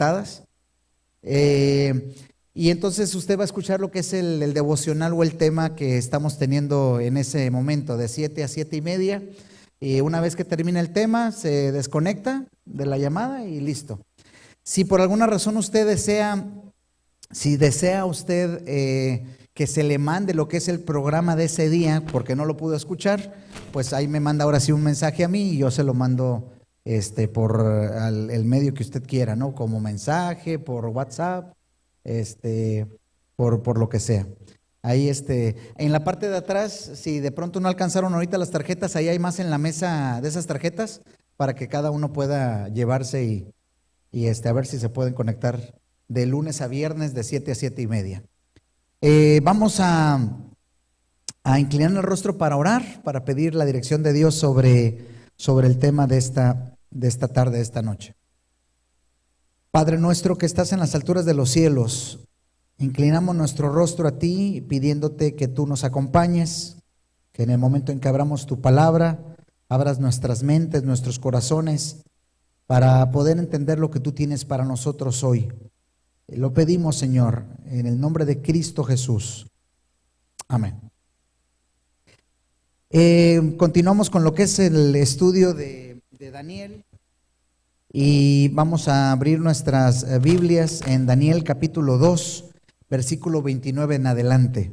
conectadas. Y entonces usted va a escuchar lo que es el devocional o el tema que estamos teniendo en ese momento, de 7 a 7:30. Y una vez que termina el tema, se desconecta de la llamada y listo. Si por alguna razón usted desea, si desea usted que se le mande lo que es el programa de ese día, porque no lo pudo escuchar, pues ahí me manda ahora sí un mensaje a mí y yo se lo mando por el medio que usted quiera, ¿no? Como mensaje, por WhatsApp, por lo que sea. Ahí en la parte de atrás, si de pronto no alcanzaron ahorita las tarjetas, ahí hay más en la mesa de esas tarjetas para que cada uno pueda llevarse y a ver si se pueden conectar de lunes a viernes de 7 a 7:30. Vamos a inclinar el rostro para orar, para pedir la dirección de Dios sobre el tema de esta tarde, de esta noche. Padre nuestro que estás en las alturas de los cielos, inclinamos nuestro rostro a ti pidiéndote que tú nos acompañes, que en el momento en que abramos tu palabra, abras nuestras mentes, nuestros corazones, para poder entender lo que tú tienes para nosotros hoy. Lo pedimos, Señor, en el nombre de Cristo Jesús. Amén. Continuamos con lo que es el estudio de Daniel y vamos a abrir nuestras Biblias en Daniel capítulo 2, versículo 29 en adelante.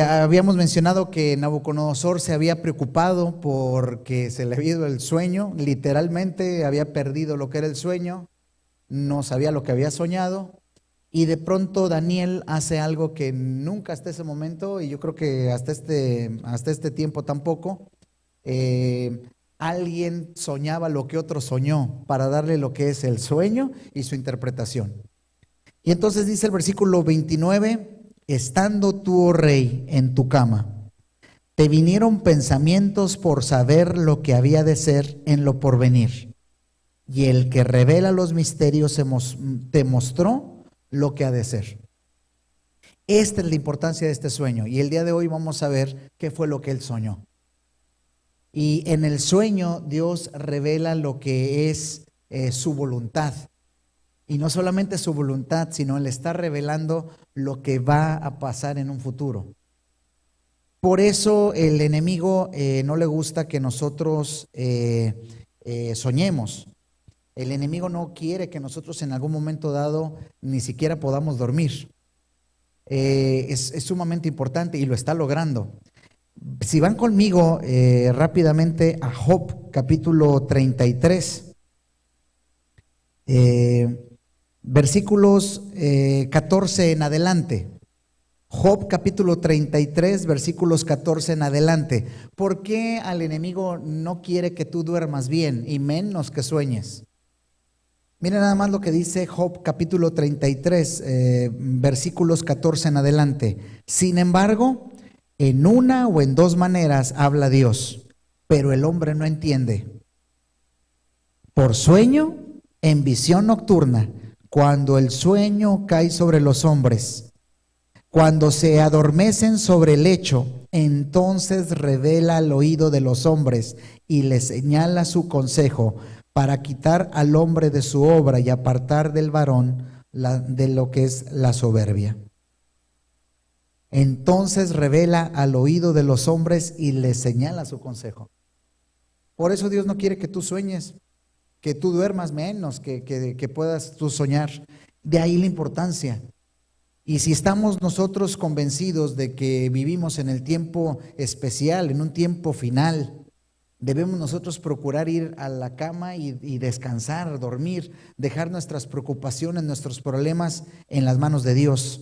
Habíamos mencionado que Nabucodonosor se había preocupado porque se le había ido el sueño, literalmente había perdido lo que era el sueño, no sabía lo que había soñado. Y de pronto Daniel hace algo que nunca hasta ese momento, y yo creo que hasta este tiempo tampoco, alguien soñaba lo que otro soñó para darle lo que es el sueño y su interpretación. Y entonces dice el versículo 29, estando tú, oh rey, en tu cama, te vinieron pensamientos por saber lo que había de ser en lo porvenir. Y el que revela los misterios te mostró lo que ha de ser. Esta es la importancia de este sueño. Y el día de hoy vamos a ver qué fue lo que él soñó. Y en el sueño Dios revela lo que es su voluntad. Y no solamente su voluntad, sino Él está revelando lo que va a pasar en un futuro. Por eso el enemigo no le gusta que nosotros soñemos. El enemigo no quiere que nosotros en algún momento dado ni siquiera podamos dormir. Es sumamente importante y lo está logrando. Si van conmigo rápidamente a Job capítulo 33, versículos 14 en adelante. Job capítulo 33, versículos 14 en adelante. ¿Por qué al enemigo no quiere que tú duermas bien y menos que sueñes? Mira nada más lo que dice Job capítulo 33, versículos 14 en adelante. Sin embargo, en una o en dos maneras habla Dios, pero el hombre no entiende. Por sueño, en visión nocturna, cuando el sueño cae sobre los hombres, cuando se adormecen sobre el lecho, entonces revela al oído de los hombres y les señala su consejo, para quitar al hombre de su obra y apartar del varón de lo que es la soberbia. Entonces revela al oído de los hombres y les señala su consejo. Por eso Dios no quiere que tú sueñes, que tú duermas menos, que puedas tú soñar. De ahí la importancia. Y si estamos nosotros convencidos de que vivimos en el tiempo especial, en un tiempo final, debemos nosotros procurar ir a la cama y descansar, dormir, dejar nuestras preocupaciones, nuestros problemas en las manos de Dios.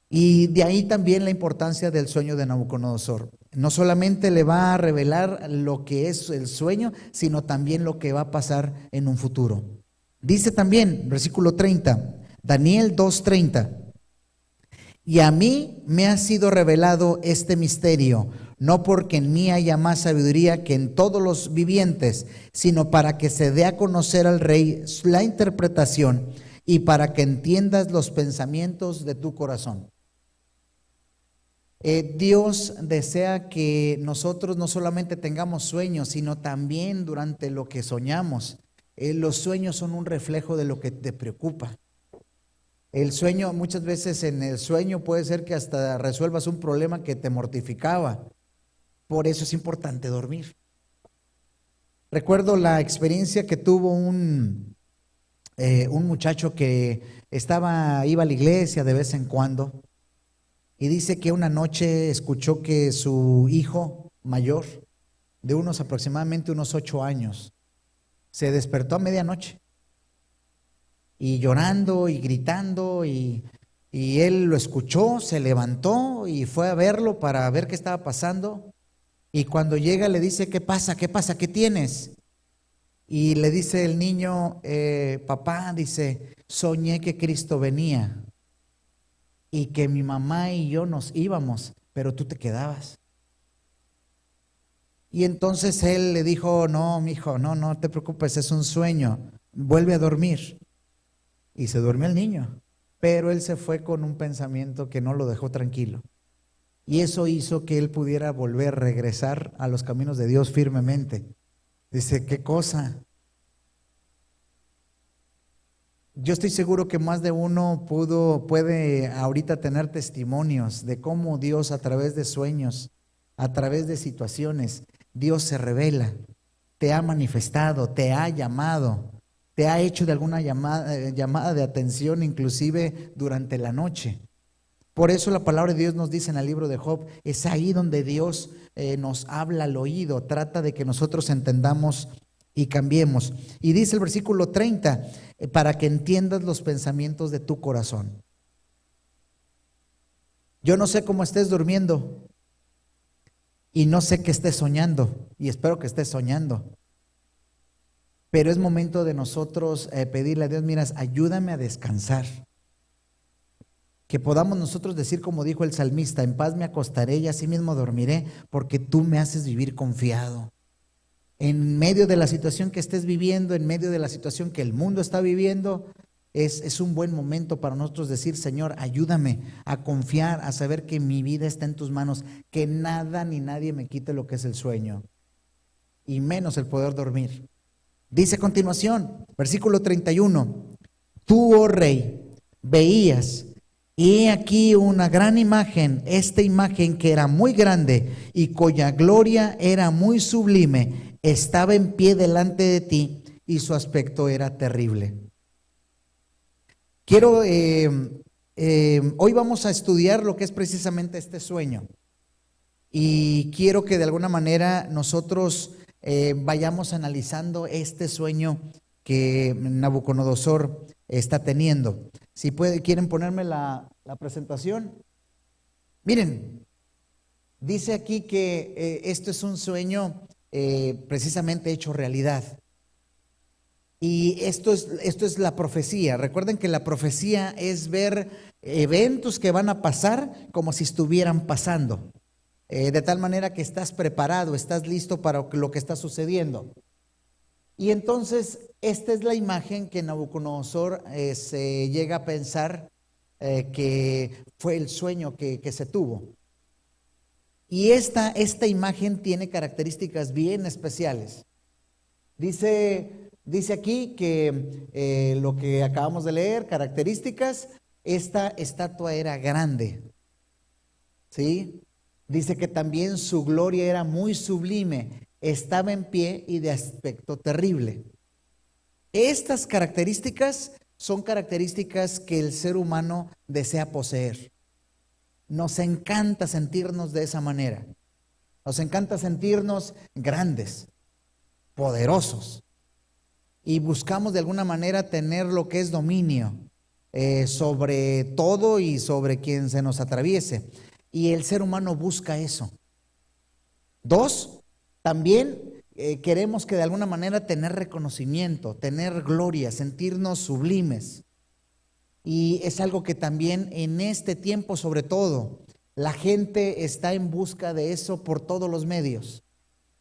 Y de ahí también la importancia del sueño de Nabucodonosor. No solamente le va a revelar lo que es el sueño, sino también lo que va a pasar en un futuro. Dice también, versículo 30, Daniel 2:30, y a mí me ha sido revelado este misterio, no porque en mí haya más sabiduría que en todos los vivientes, sino para que se dé a conocer al rey la interpretación y para que entiendas los pensamientos de tu corazón. Dios desea que nosotros no solamente tengamos sueños, sino también durante lo que soñamos, los sueños son un reflejo de lo que te preocupa. El sueño, muchas veces en el sueño puede ser que hasta resuelvas un problema que te mortificaba. Por eso es importante dormir. Recuerdo la experiencia que tuvo un muchacho que iba a la iglesia de vez en cuando, y dice que una noche escuchó que su hijo mayor, de aproximadamente unos 8 años, se despertó a medianoche y llorando y gritando, y él lo escuchó, se levantó y fue a verlo para ver qué estaba pasando. Y cuando llega le dice: ¿qué pasa? ¿Qué pasa? ¿Qué tienes? Y le dice el niño: papá, dice, soñé que Cristo venía y que mi mamá y yo nos íbamos, pero tú te quedabas. Y entonces él le dijo: no, mijo, no te preocupes, es un sueño, vuelve a dormir. Y se durmió el niño, pero él se fue con un pensamiento que no lo dejó tranquilo. Y eso hizo que él pudiera volver a regresar a los caminos de Dios firmemente. Dice: ¿qué cosa? Yo estoy seguro que más de uno puede ahorita tener testimonios de cómo Dios, a través de sueños, a través de situaciones, Dios se revela, te ha manifestado, te ha llamado, te ha hecho de alguna llamada de atención, inclusive durante la noche. Por eso la palabra de Dios nos dice en el libro de Job, es ahí donde Dios nos habla al oído, trata de que nosotros entendamos y cambiemos. Y dice el versículo 30, para que entiendas los pensamientos de tu corazón. Yo no sé cómo estés durmiendo y no sé qué estés soñando, y espero que estés soñando. Pero es momento de nosotros pedirle a Dios: mira, ayúdame a descansar. Que podamos nosotros decir, como dijo el salmista: en paz me acostaré y así mismo dormiré, porque tú me haces vivir confiado. En medio de la situación que estés viviendo, en medio de la situación que el mundo está viviendo, es un buen momento para nosotros decir: Señor, ayúdame a confiar, a saber que mi vida está en tus manos, que nada ni nadie me quite lo que es el sueño, y menos el poder dormir. Dice a continuación, versículo 31, tú, oh rey, veías, y he aquí una gran imagen, esta imagen que era muy grande y cuya gloria era muy sublime, estaba en pie delante de ti y su aspecto era terrible. Hoy vamos a estudiar lo que es precisamente este sueño, y quiero que de alguna manera nosotros vayamos analizando este sueño que Nabucodonosor está teniendo. Si quieren ponerme la presentación. Miren, dice aquí que esto es un sueño precisamente hecho realidad. Y esto es la profecía. Recuerden que la profecía es ver eventos que van a pasar como si estuvieran pasando. De tal manera que estás preparado, estás listo para lo que está sucediendo. Y entonces esta es la imagen que Nabucodonosor se llega a pensar que fue el sueño que se tuvo. Y esta imagen tiene características bien especiales. Dice aquí que lo que acabamos de leer, características, esta estatua era grande, ¿sí? Dice que también su gloria era muy sublime, estaba en pie y de aspecto terrible. Estas características son características que el ser humano desea poseer. Nos encanta sentirnos de esa manera. Nos encanta sentirnos grandes, poderosos. Y buscamos de alguna manera tener lo que es dominio sobre todo y sobre quien se nos atraviese. Y el ser humano busca eso. 2, también queremos que de alguna manera tener reconocimiento, tener gloria, sentirnos sublimes. Y es algo que también en este tiempo, sobre todo, la gente está en busca de eso por todos los medios.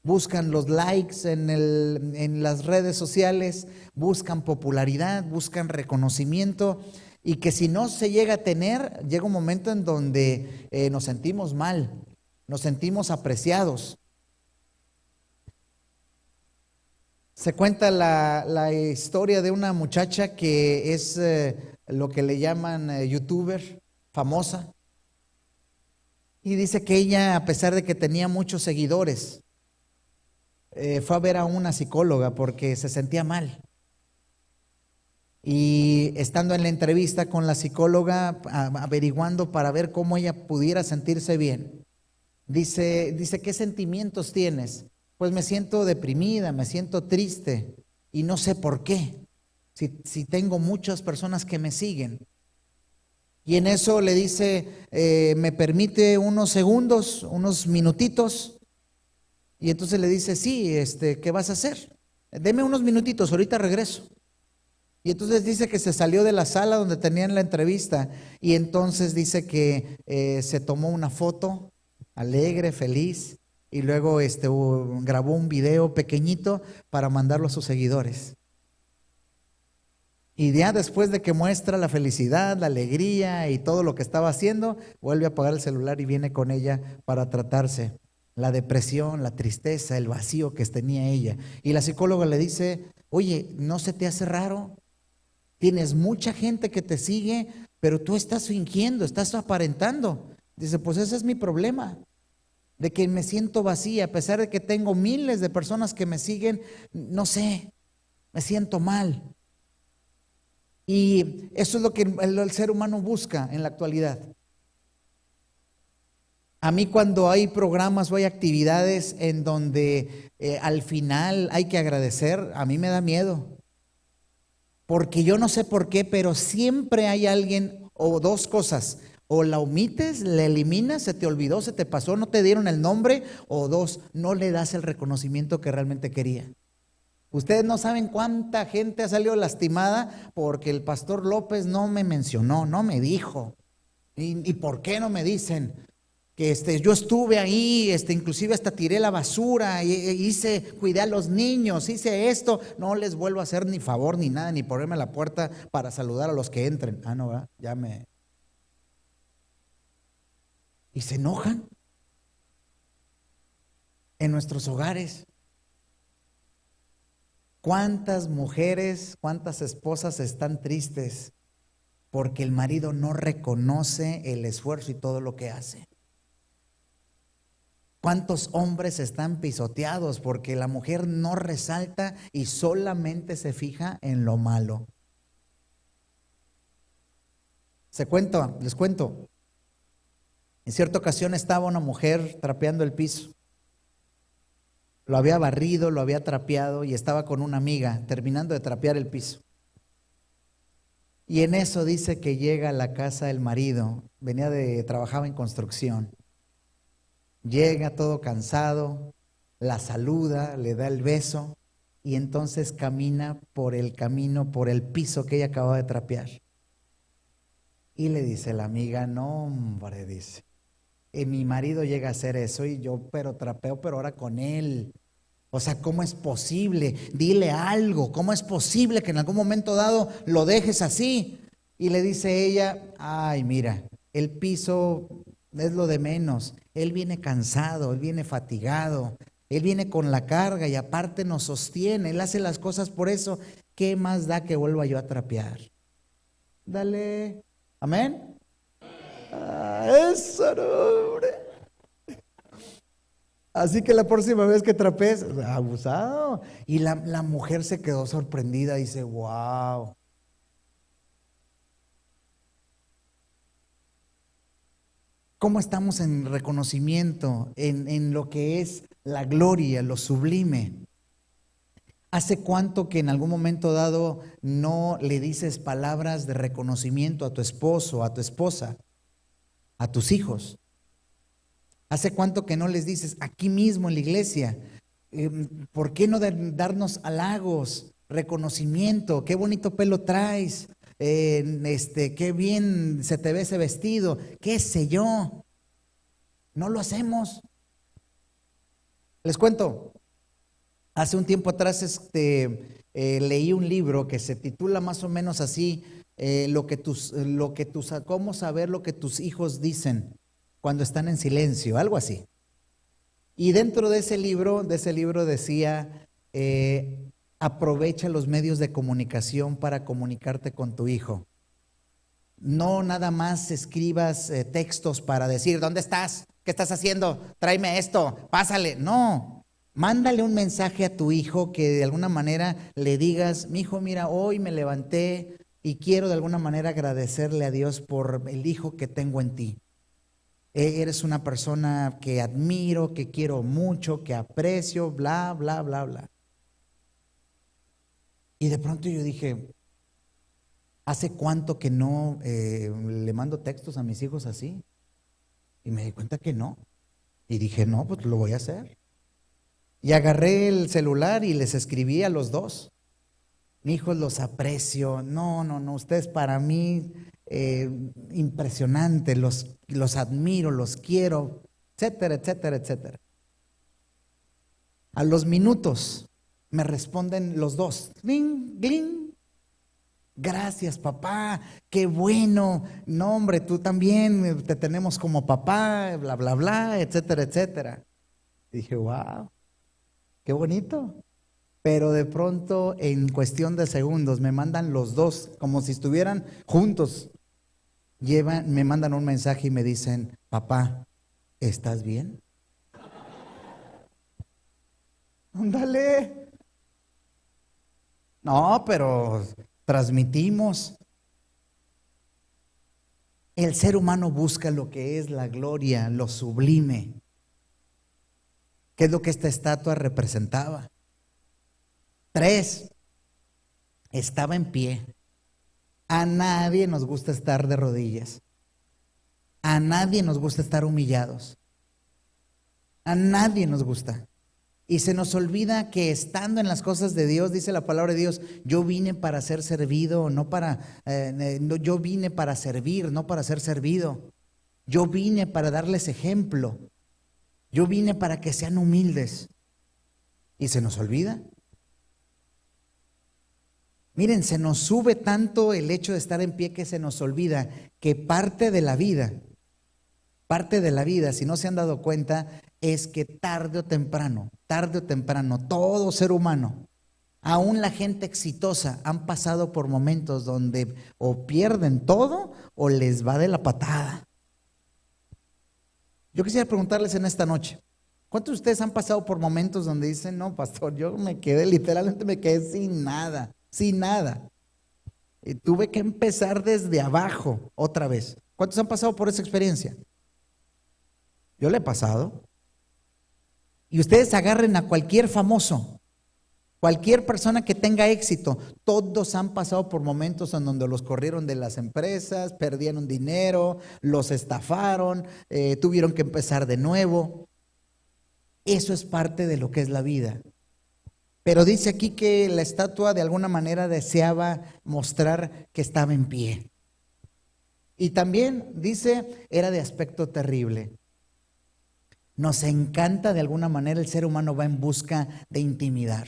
Buscan los likes en las redes sociales, buscan popularidad, buscan reconocimiento, y que si no se llega a tener, llega un momento en donde nos sentimos mal, nos sentimos apreciados. Se cuenta la historia de una muchacha que es lo que le llaman youtuber, famosa. Y dice que ella, a pesar de que tenía muchos seguidores, fue a ver a una psicóloga porque se sentía mal. Y estando en la entrevista con la psicóloga, averiguando para ver cómo ella pudiera sentirse bien, dice, ¿qué sentimientos tienes? Pues me siento deprimida, me siento triste y no sé por qué, si tengo muchas personas que me siguen. Y en eso le dice, ¿me permite unos segundos, unos minutitos? Y entonces le dice, sí, ¿qué vas a hacer? Deme unos minutitos, ahorita regreso. Y entonces dice que se salió de la sala donde tenían la entrevista y entonces dice que se tomó una foto alegre, feliz y luego grabó un video pequeñito para mandarlo a sus seguidores. Y ya después de que muestra la felicidad, la alegría y todo lo que estaba haciendo, vuelve a apagar el celular y viene con ella para tratarse la depresión, la tristeza, el vacío que tenía ella. Y la psicóloga le dice, oye, ¿no se te hace raro? Tienes mucha gente que te sigue, pero tú estás fingiendo, estás aparentando. Dice, pues ese es mi problema, de que me siento vacía, a pesar de que tengo miles de personas que me siguen, no sé, me siento mal. Y eso es lo que el ser humano busca en la actualidad. A mí cuando hay programas o hay actividades en donde al final hay que agradecer, a mí me da miedo. Porque yo no sé por qué, pero siempre hay alguien o dos cosas. O la omites, la eliminas, se te olvidó, se te pasó, no te dieron el nombre. O dos, no le das el reconocimiento que realmente quería. Ustedes no saben cuánta gente ha salido lastimada porque el pastor López no me mencionó, no me dijo. ¿Y por qué no me dicen? Que yo estuve ahí, inclusive hasta tiré la basura, cuidé a los niños, hice esto, no les vuelvo a hacer ni favor ni nada, ni ponerme a la puerta para saludar a los que entren. Ah, no, ¿verdad? Y se enojan en nuestros hogares. ¿Cuántas mujeres, cuántas esposas están tristes porque el marido no reconoce el esfuerzo y todo lo que hace? ¿Cuántos hombres están pisoteados porque la mujer no resalta y solamente se fija en lo malo? Les cuento. En cierta ocasión estaba una mujer trapeando el piso. Lo había barrido, lo había trapeado y estaba con una amiga terminando de trapear el piso. Y en eso dice que llega a la casa del marido, trabajaba en construcción. Llega todo cansado, la saluda, le da el beso y entonces camina por el camino, por el piso que ella acababa de trapear. Y le dice la amiga, no hombre, dice, mi marido llega a hacer eso y yo trapeo, pero ahora con él. O sea, ¿cómo es posible? Dile algo, ¿cómo es posible que en algún momento dado lo dejes así? Y le dice ella, ay, mira, el piso es lo de menos. Él viene cansado, él viene fatigado, él viene con la carga y aparte nos sostiene, él hace las cosas por eso. ¿Qué más da que vuelva yo a trapear? Dale, amén. Eso no, hombre. Así que la próxima vez que trapees, abusado. Y la mujer se quedó sorprendida, dice, wow. ¿Cómo estamos en reconocimiento, en lo que es la gloria, lo sublime? ¿Hace cuánto que en algún momento dado no le dices palabras de reconocimiento a tu esposo, a tu esposa, a tus hijos? ¿Hace cuánto que no les dices aquí mismo en la iglesia? ¿Por qué no darnos halagos, reconocimiento? Qué bonito pelo traes, qué bien se te ve ese vestido, qué sé yo. No lo hacemos. Les cuento, hace un tiempo atrás leí un libro que se titula más o menos así, cómo saber lo que tus hijos dicen cuando están en silencio, algo así. Y dentro de ese libro decía, Aprovecha los medios de comunicación para comunicarte con tu hijo. No nada más escribas textos para decir, ¿dónde estás? ¿Qué estás haciendo? Tráeme esto, pásale. No, mándale un mensaje a tu hijo que de alguna manera le digas, mi hijo, mira, hoy me levanté y quiero de alguna manera agradecerle a Dios por el hijo que tengo en ti. Eres una persona que admiro, que quiero mucho, que aprecio, bla, bla, bla, bla. Y de pronto yo dije, ¿hace cuánto que no le mando textos a mis hijos así? Y me di cuenta que no. Y dije, no, pues lo voy a hacer. Y agarré el celular y les escribí a los dos. Mi hijos, los aprecio. No, ustedes para mí impresionantes, los admiro, los quiero, etcétera, etcétera, etcétera. A los minutos me responden los dos. Gling, gling. Gracias, papá, qué bueno. No, hombre, tú también te tenemos como papá, bla, bla, bla, etcétera, etcétera. Dije, wow, qué bonito. Pero de pronto, en cuestión de segundos, me mandan los dos, como si estuvieran juntos. Me mandan un mensaje y me dicen, papá, ¿estás bien? Ándale. No, pero transmitimos. El ser humano busca lo que es la gloria, lo sublime. ¿Qué es lo que esta estatua representaba? 3, estaba en pie. A nadie nos gusta estar de rodillas. A nadie nos gusta estar humillados. A nadie nos gusta. Y se nos olvida que estando en las cosas de Dios, dice la palabra de Dios, yo vine para ser servido, yo vine para servir, no para ser servido. Yo vine para darles ejemplo. Yo vine para que sean humildes. Y se nos olvida. Miren, se nos sube tanto el hecho de estar en pie que se nos olvida que parte de la vida, si no se han dado cuenta, es que tarde o temprano, todo ser humano, aún la gente exitosa, han pasado por momentos donde o pierden todo o les va de la patada. Yo quisiera preguntarles en esta noche, ¿cuántos de ustedes han pasado por momentos donde dicen, no, pastor, yo literalmente me quedé sin nada? Sin nada. Y tuve que empezar desde abajo otra vez. ¿Cuántos han pasado por esa experiencia? Yo la he pasado. Y ustedes agarren a cualquier famoso, cualquier persona que tenga éxito. Todos han pasado por momentos en donde los corrieron de las empresas, perdieron dinero, los estafaron, tuvieron que empezar de nuevo. Eso es parte de lo que es la vida. Pero dice aquí que la estatua de alguna manera deseaba mostrar que estaba en pie. Y también dice, era de aspecto terrible. Nos encanta de alguna manera, el ser humano va en busca de intimidar.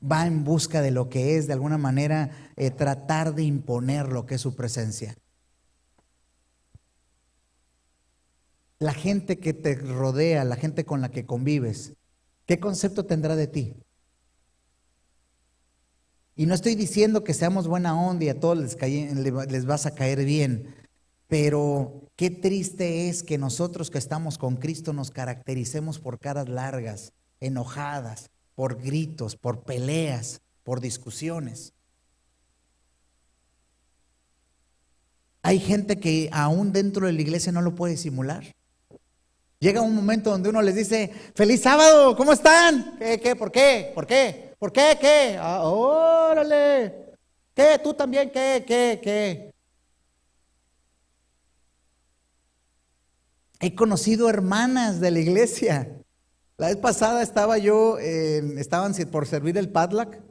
Va en busca de lo que es, de alguna manera, tratar de imponer lo que es su presencia. La gente que te rodea, la gente con la que convives, ¿qué concepto tendrá de ti? Y no estoy diciendo que seamos buena onda y a todos les vas a caer bien, pero qué triste es que nosotros que estamos con Cristo nos caractericemos por caras largas, enojadas, por gritos, por peleas, por discusiones. Hay gente que aún dentro de la iglesia no lo puede simular. Llega un momento donde uno les dice, feliz sábado, ¿cómo están? ¿Qué? ¿Por qué? ¿Por qué? ¿Por qué? ¿Qué? Ah, órale. ¿Qué? ¿Tú también? ¿Qué? He conocido hermanas de la iglesia. La vez pasada estaban por servir el padlac,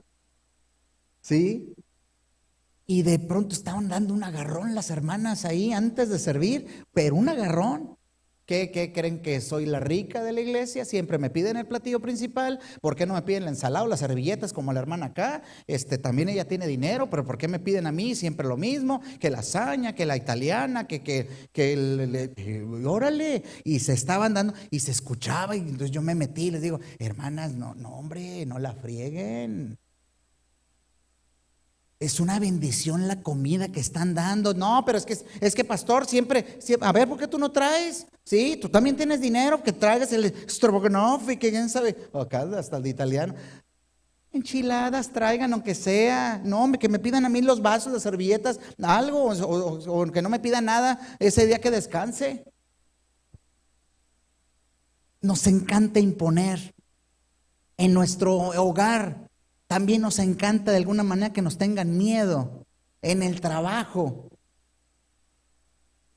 ¿sí? Y de pronto estaban dando un agarrón las hermanas ahí antes de servir, pero un agarrón. ¿Qué creen que soy la rica de la iglesia? Siempre me piden el platillo principal. ¿Por qué no me piden la ensalada o las servilletas como la hermana acá? También ella tiene dinero, pero ¿por qué me piden a mí siempre lo mismo? Que lasaña, que la italiana, órale. Y se estaban dando y se escuchaba y entonces yo me metí y les digo, hermanas, no, no hombre, no la frieguen. Es una bendición la comida que están dando. No, pero es que pastor, siempre, a ver, ¿por qué tú no traes? Sí, tú también tienes dinero, que traigas el stroganoff y que quién sabe, acá hasta el de italiano. Enchiladas traigan, aunque sea. No, hombre, que me pidan a mí los vasos, las servilletas, algo, o que no me pidan nada ese día que descanse. Nos encanta imponer en nuestro hogar. También nos encanta de alguna manera que nos tengan miedo en el trabajo.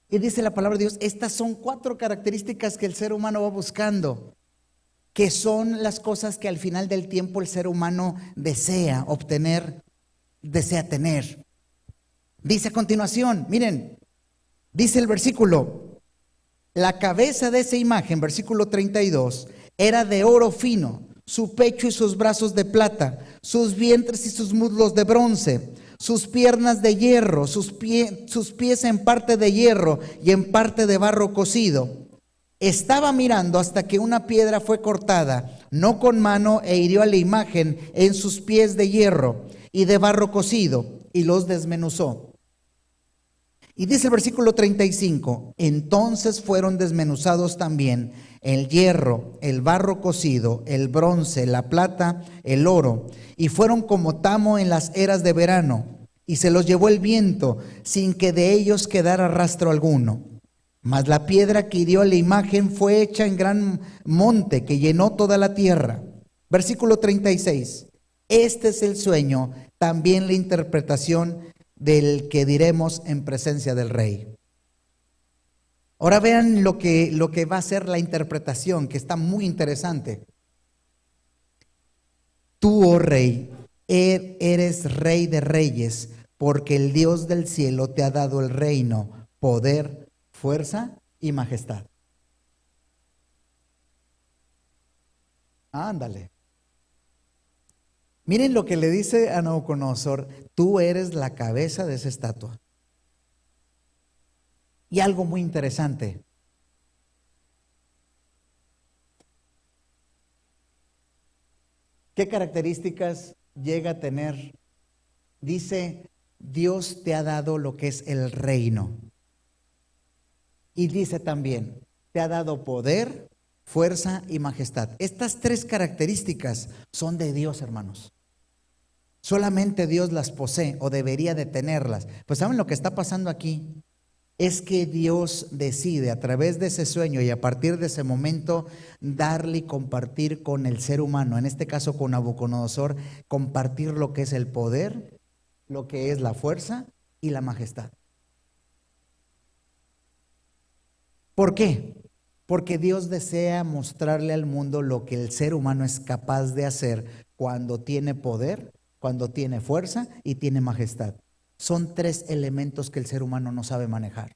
Y dice la palabra de Dios, estas son 4 características que el ser humano va buscando, que son las cosas que al final del tiempo el ser humano desea obtener, desea tener. Dice a continuación, miren, dice el versículo, la cabeza de esa imagen, versículo 32, era de oro fino, su pecho y sus brazos de plata, sus vientres y sus muslos de bronce, sus piernas de hierro, sus pies en parte de hierro y en parte de barro cocido. Estaba mirando hasta que una piedra fue cortada, no con mano, e hirió a la imagen en sus pies de hierro y de barro cocido, y los desmenuzó. Y dice el versículo 35, entonces fueron desmenuzados también el hierro, el barro cocido, el bronce, la plata, el oro, y fueron como tamo en las eras de verano, y se los llevó el viento, sin que de ellos quedara rastro alguno. Mas la piedra que hirió a la imagen fue hecha en gran monte que llenó toda la tierra. Versículo 36, este es el sueño, también la interpretación del que diremos en presencia del rey. Ahora vean lo que va a ser la interpretación, que está muy interesante. Tú, oh rey, eres rey de reyes, porque el Dios del cielo te ha dado el reino, poder, fuerza y majestad. Ándale. Miren lo que le dice a Nabucodonosor, tú eres la cabeza de esa estatua. Y algo muy interesante. ¿Qué características llega a tener? Dice, Dios te ha dado lo que es el reino. Y dice también, te ha dado poder, fuerza y majestad. Estas 3 características son de Dios, hermanos. Solamente Dios las posee o debería de tenerlas. Pues ¿saben lo que está pasando aquí? Es que Dios decide a través de ese sueño y a partir de ese momento darle y compartir con el ser humano, en este caso con Nabucodonosor, compartir lo que es el poder, lo que es la fuerza y la majestad. ¿Por qué? Porque Dios desea mostrarle al mundo lo que el ser humano es capaz de hacer cuando tiene poder, cuando tiene fuerza y tiene majestad. Son 3 elementos que el ser humano no sabe manejar.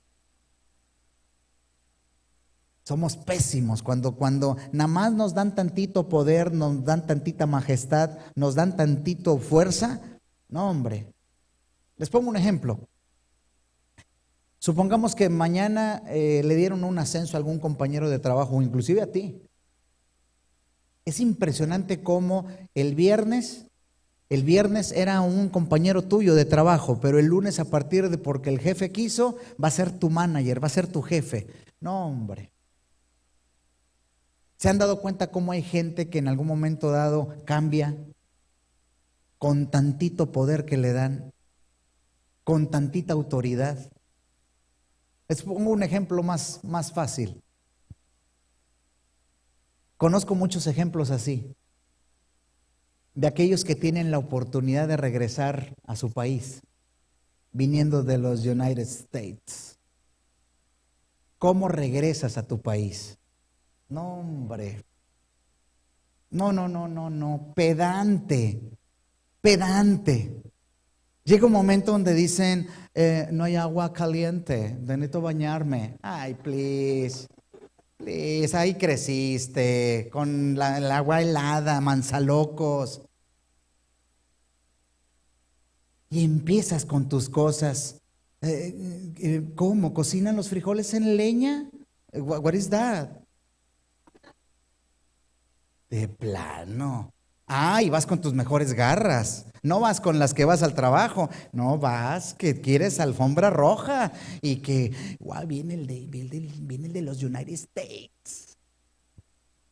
Somos pésimos cuando nada más nos dan tantito poder, nos dan tantita majestad, nos dan tantito fuerza. No, hombre. Les pongo un ejemplo. Supongamos que mañana le dieron un ascenso a algún compañero de trabajo, inclusive a ti. Es impresionante cómo el viernes era un compañero tuyo de trabajo, pero el lunes a partir de porque el jefe quiso, va a ser tu manager, va a ser tu jefe. No, hombre. ¿Se han dado cuenta cómo hay gente que en algún momento dado cambia con tantito poder que le dan, con tantita autoridad? Les pongo un ejemplo más fácil. Conozco muchos ejemplos así, de aquellos que tienen la oportunidad de regresar a su país, viniendo de los United States. ¿Cómo regresas a tu país? No, hombre. No. Pedante. Llega un momento donde dicen, no hay agua caliente, necesito bañarme. Ay, please. Ahí creciste, con el agua helada, manzalocos. Y empiezas con tus cosas. ¿Cómo? ¿Cocinan los frijoles en leña? What is that? De plano. Ah, y vas con tus mejores garras. No vas con las que vas al trabajo. No vas que quieres alfombra roja y que, wow, viene el de los United States.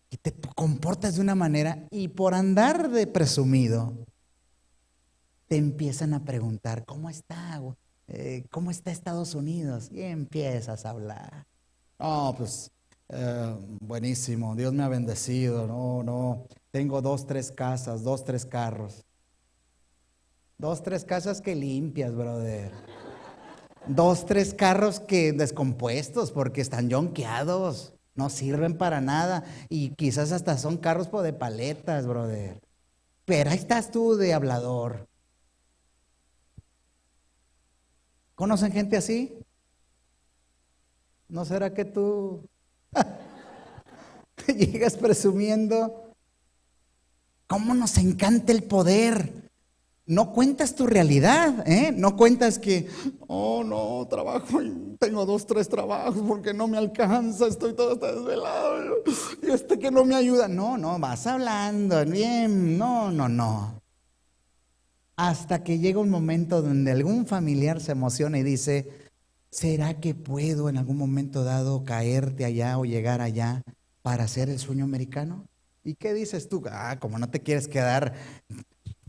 Y te comportas de una manera y por andar de presumido, te empiezan a preguntar, ¿cómo está? ¿Cómo está Estados Unidos? Y empiezas a hablar. Oh, pues buenísimo, Dios me ha bendecido. No, tengo 2, 3 casas, 2, 3 carros. 2, 3 casas que limpias, brother. 2, 3 carros que descompuestos porque están yonqueados, no sirven para nada y quizás hasta son carros de paletas, brother. Pero ahí estás tú de hablador. ¿Conocen gente así? ¿No será que tú llegas presumiendo? ¿Cómo nos encanta el poder? No cuentas tu realidad, ¿eh? No cuentas que, oh no, trabajo y tengo 2, 3 trabajos porque no me alcanza, estoy todo desvelado y que no me ayuda. No, vas hablando bien, no. Hasta que llega un momento donde algún familiar se emociona y dice, ¿será que puedo en algún momento dado caerte allá o llegar allá para hacer el sueño americano? ¿Y qué dices tú? Como no te quieres quedar,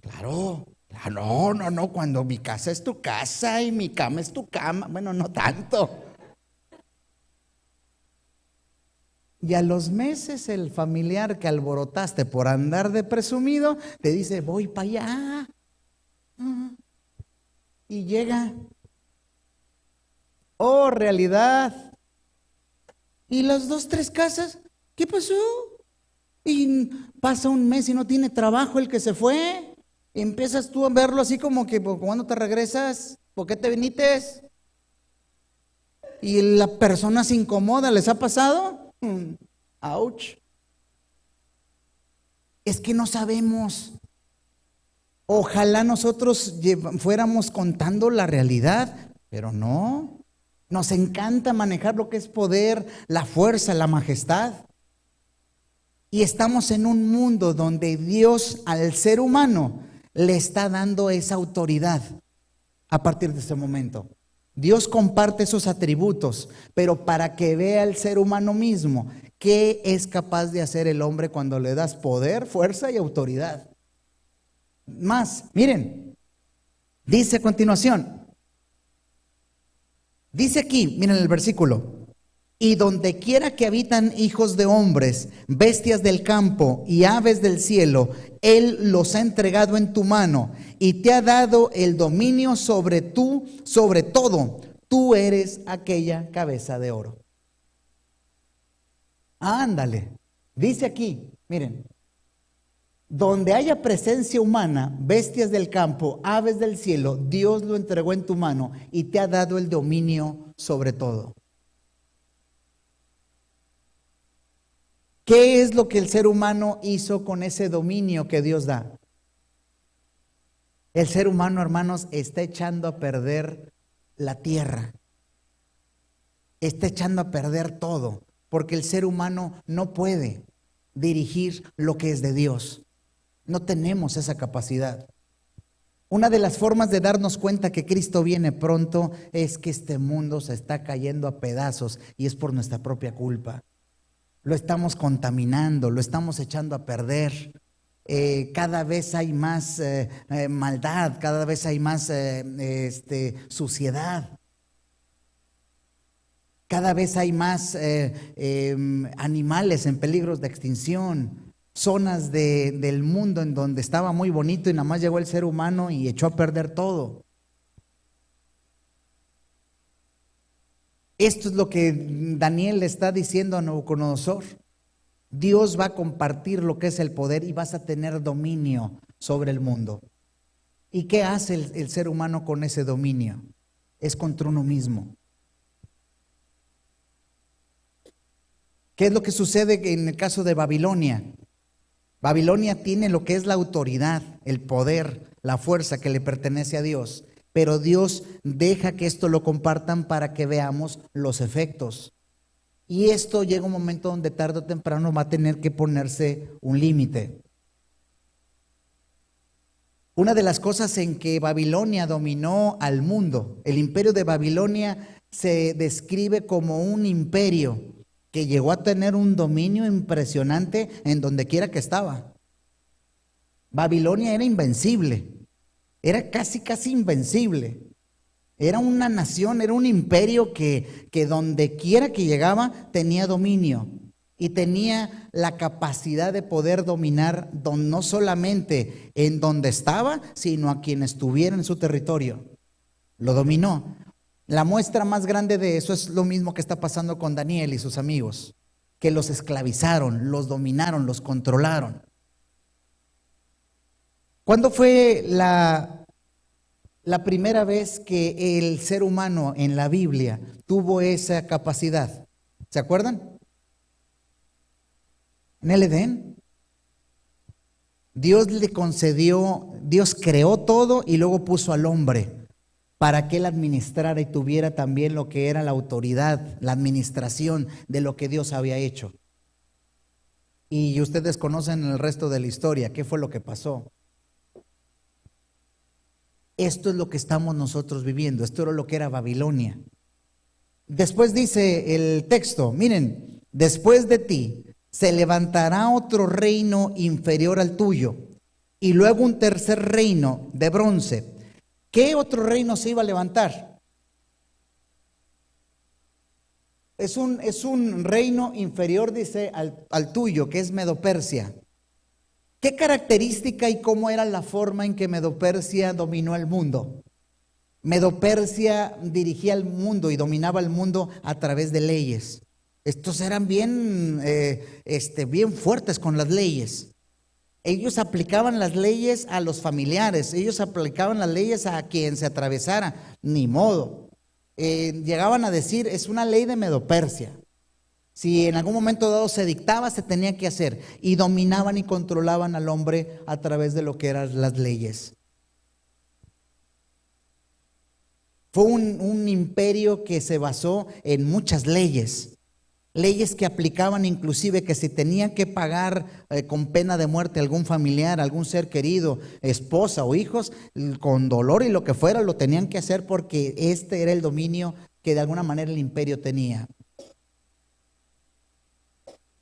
claro. No, cuando mi casa es tu casa y mi cama es tu cama, bueno, no tanto. Y a los meses el familiar que alborotaste por andar de presumido te dice, voy para allá. Y llega, oh, realidad. ¿Y las 2, 3 casas? ¿Qué pasó? Y pasa un mes y no tiene trabajo el que se fue. Empiezas tú a verlo así como que, ¿cuándo te regresas? ¿Por qué te viniste? Y la persona se incomoda, ¿les ha pasado? Ouch. Es que no sabemos. Ojalá nosotros fuéramos contando la realidad, pero no. Nos encanta manejar lo que es poder, la fuerza, la majestad. Y estamos en un mundo donde Dios al ser humano le está dando esa autoridad a partir de ese momento. Dios comparte esos atributos, pero para que vea el ser humano mismo qué es capaz de hacer el hombre cuando le das poder, fuerza y autoridad. Más, miren, dice a continuación, dice aquí, miren el versículo, y donde quiera que habitan hijos de hombres, bestias del campo y aves del cielo, Él los ha entregado en tu mano y te ha dado el dominio sobre todo. Tú eres aquella cabeza de oro. Ándale, dice aquí, miren, donde haya presencia humana, bestias del campo, aves del cielo, Dios lo entregó en tu mano y te ha dado el dominio sobre todo. ¿Qué es lo que el ser humano hizo con ese dominio que Dios da? El ser humano, hermanos, está echando a perder la tierra. Está echando a perder todo, porque el ser humano no puede dirigir lo que es de Dios. No tenemos esa capacidad. Una de las formas de darnos cuenta que Cristo viene pronto es que este mundo se está cayendo a pedazos y es por nuestra propia culpa. Lo estamos contaminando, lo estamos echando a perder. Cada vez hay más maldad, cada vez hay más suciedad. Cada vez hay más animales en peligros de extinción, zonas del mundo en donde estaba muy bonito y nada más llegó el ser humano y echó a perder todo. Esto es lo que Daniel le está diciendo a Nabucodonosor. Dios va a compartir lo que es el poder y vas a tener dominio sobre el mundo. ¿Y qué hace el ser humano con ese dominio? Es contra uno mismo. ¿Qué es lo que sucede en el caso de Babilonia? Babilonia tiene lo que es la autoridad, el poder, la fuerza que le pertenece a Dios, pero Dios deja que esto lo compartan para que veamos los efectos. Y esto llega un momento donde tarde o temprano va a tener que ponerse un límite. Una de las cosas en que Babilonia dominó al mundo, el imperio de Babilonia se describe como un imperio que llegó a tener un dominio impresionante en donde quiera que estaba. Babilonia era invencible, era casi invencible. Era una nación, era un imperio que donde quiera que llegaba tenía dominio y tenía la capacidad de poder dominar no solamente en donde estaba, sino a quien estuviera en su territorio. Lo dominó. La muestra más grande de eso es lo mismo que está pasando con Daniel y sus amigos, que los esclavizaron, los dominaron, los controlaron. ¿Cuándo fue la primera vez que el ser humano en la Biblia tuvo esa capacidad? ¿Se acuerdan? En el Edén. Dios le concedió, Dios creó todo y luego puso al hombre para que él administrara y tuviera también lo que era la autoridad, la administración de lo que Dios había hecho. Y ustedes conocen el resto de la historia, ¿qué fue lo que pasó? Esto es lo que estamos nosotros viviendo, esto era lo que era Babilonia. Después dice el texto, miren, después de ti se levantará otro reino inferior al tuyo y luego un tercer reino de bronce. ¿Qué otro reino se iba a levantar? Es un reino inferior, dice, al tuyo, que es Medo-Persia. ¿Qué característica y cómo era la forma en que Medo-Persia dominó el mundo? Medo-Persia dirigía el mundo y dominaba el mundo a través de leyes. Estos eran bien fuertes con las leyes. Ellos aplicaban las leyes a los familiares, ellos aplicaban las leyes a quien se atravesara, ni modo. Llegaban a decir, es una ley de Medo-Persia. Si en algún momento dado se dictaba, se tenía que hacer. Y dominaban y controlaban al hombre a través de lo que eran las leyes. Fue un imperio que se basó en muchas leyes. Leyes que aplicaban inclusive que si tenían que pagar con pena de muerte a algún familiar, algún ser querido, esposa o hijos, con dolor y lo que fuera, lo tenían que hacer porque este era el dominio que de alguna manera el imperio tenía.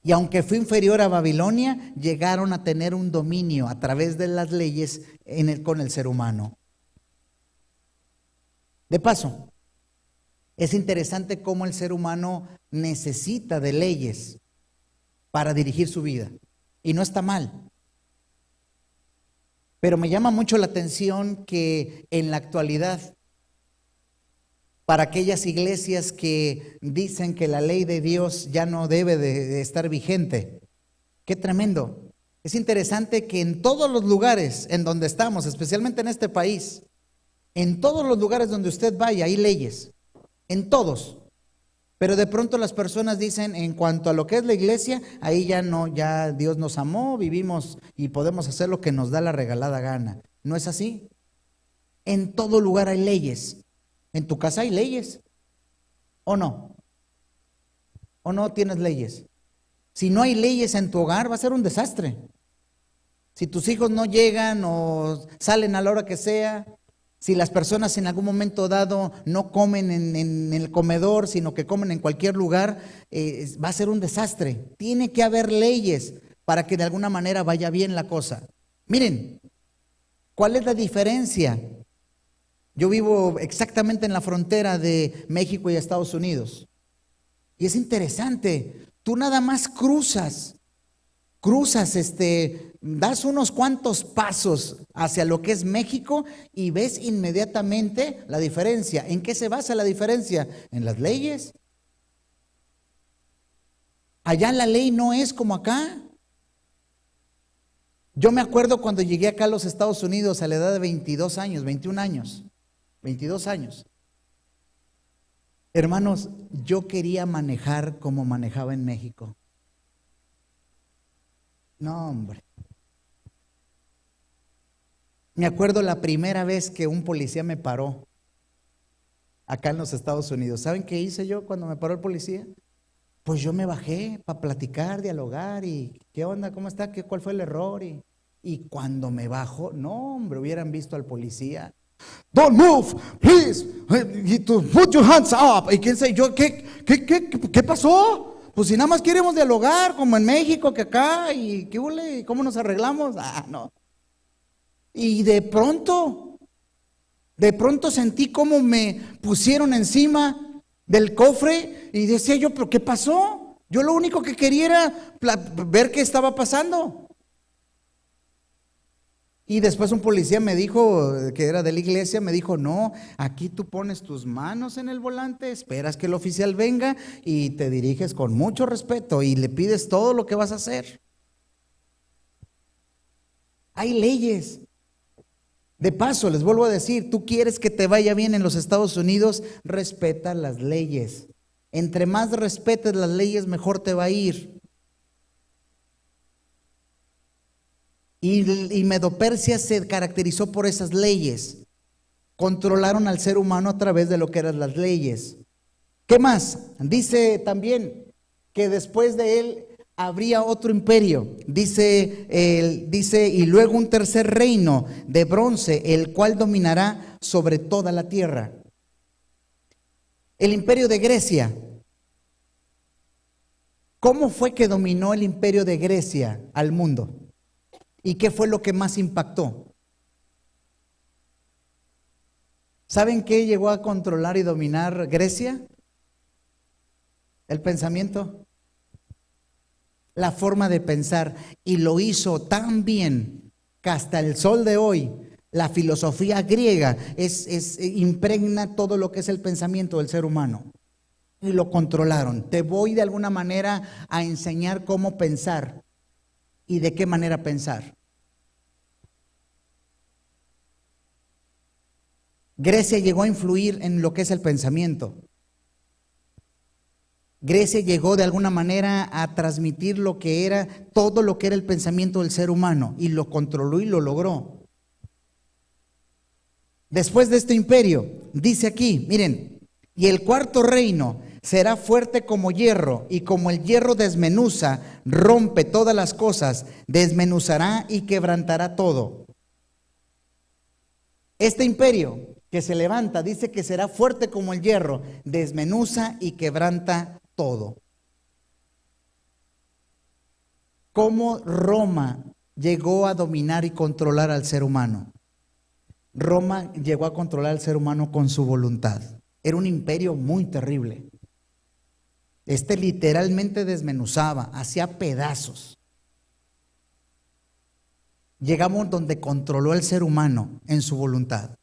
Y aunque fue inferior a Babilonia, llegaron a tener un dominio a través de las leyes con el ser humano. De paso, es interesante cómo el ser humano necesita de leyes para dirigir su vida. Y no está mal. Pero me llama mucho la atención que en la actualidad, para aquellas iglesias que dicen que la ley de Dios ya no debe de estar vigente, qué tremendo. Es interesante que en todos los lugares en donde estamos, especialmente en este país, en todos los lugares donde usted vaya hay leyes. En todos, pero de pronto las personas dicen en cuanto a lo que es la iglesia, ahí ya no, ya Dios nos amó, vivimos y podemos hacer lo que nos da la regalada gana. ¿No es así? En todo lugar hay leyes. En tu casa hay leyes, ¿o no? ¿O no tienes leyes? Si no hay leyes en tu hogar va a ser un desastre. Si tus hijos no llegan o salen a la hora que sea, si las personas en algún momento dado no comen en el comedor, sino que comen en cualquier lugar, va a ser un desastre. Tiene que haber leyes para que de alguna manera vaya bien la cosa. Miren, ¿cuál es la diferencia? Yo vivo exactamente en la frontera de México y Estados Unidos. Y es interesante, tú nada más cruzas, das unos cuantos pasos hacia lo que es México y ves inmediatamente la diferencia. ¿En qué se basa la diferencia? En las leyes. Allá la ley no es como acá. Yo me acuerdo cuando llegué acá a los Estados Unidos a la edad de 22 años, 21 años, 22 años. Hermanos, yo quería manejar como manejaba en México. No, hombre. Me acuerdo la primera vez que un policía me paró acá en los Estados Unidos. ¿Saben qué hice yo cuando me paró el policía? Pues yo me bajé para platicar, dialogar y ¿qué onda? ¿Cómo está? ¿Cuál fue el error? Y cuando me bajo, no, hombre, hubieran visto al policía. Don't move, please. Put your hands up. ¿Y quién sé yo? ¿Qué pasó? Pues si nada más queremos dialogar, como en México, que acá, y ¿qué huele? ¿Cómo nos arreglamos? Ah, no. Y de pronto sentí como me pusieron encima del cofre y decía yo, ¿pero qué pasó? Yo lo único que quería era ver qué estaba pasando. Y después un policía me dijo, que era de la iglesia, me dijo, no, aquí tú pones tus manos en el volante, esperas que el oficial venga y te diriges con mucho respeto y le pides todo lo que vas a hacer. Hay leyes. De paso, les vuelvo a decir, tú quieres que te vaya bien en los Estados Unidos, respeta las leyes. Entre más respetes las leyes, mejor te va a ir. Y Medo-Persia se caracterizó por esas leyes. Controlaron al ser humano a través de lo que eran las leyes. ¿Qué más? Dice también que después de él habría otro imperio. Dice, y luego un tercer reino de bronce, el cual dominará sobre toda la tierra. El imperio de Grecia. ¿Cómo fue que dominó el imperio de Grecia al mundo? ¿Y qué fue lo que más impactó? ¿Saben qué llegó a controlar y dominar Grecia? El pensamiento, la forma de pensar, y lo hizo tan bien que hasta el sol de hoy la filosofía griega impregna todo lo que es el pensamiento del ser humano. Y lo controlaron. Te voy de alguna manera a enseñar cómo pensar. ¿Y de qué manera pensar? Grecia llegó a influir en lo que es el pensamiento. Grecia llegó de alguna manera a transmitir lo que era, todo lo que era el pensamiento del ser humano, y lo controló y lo logró. Después de este imperio, dice aquí, miren, y el cuarto reino será fuerte como hierro, y como el hierro desmenuza, rompe todas las cosas, desmenuzará y quebrantará todo. Este imperio que se levanta, dice que será fuerte como el hierro, desmenuza y quebranta todo. ¿Cómo Roma llegó a dominar y controlar al ser humano? Roma llegó a controlar al ser humano con su voluntad. Era un imperio muy terrible. Literalmente desmenuzaba, hacía pedazos. Llegamos donde controló al ser humano en su voluntad.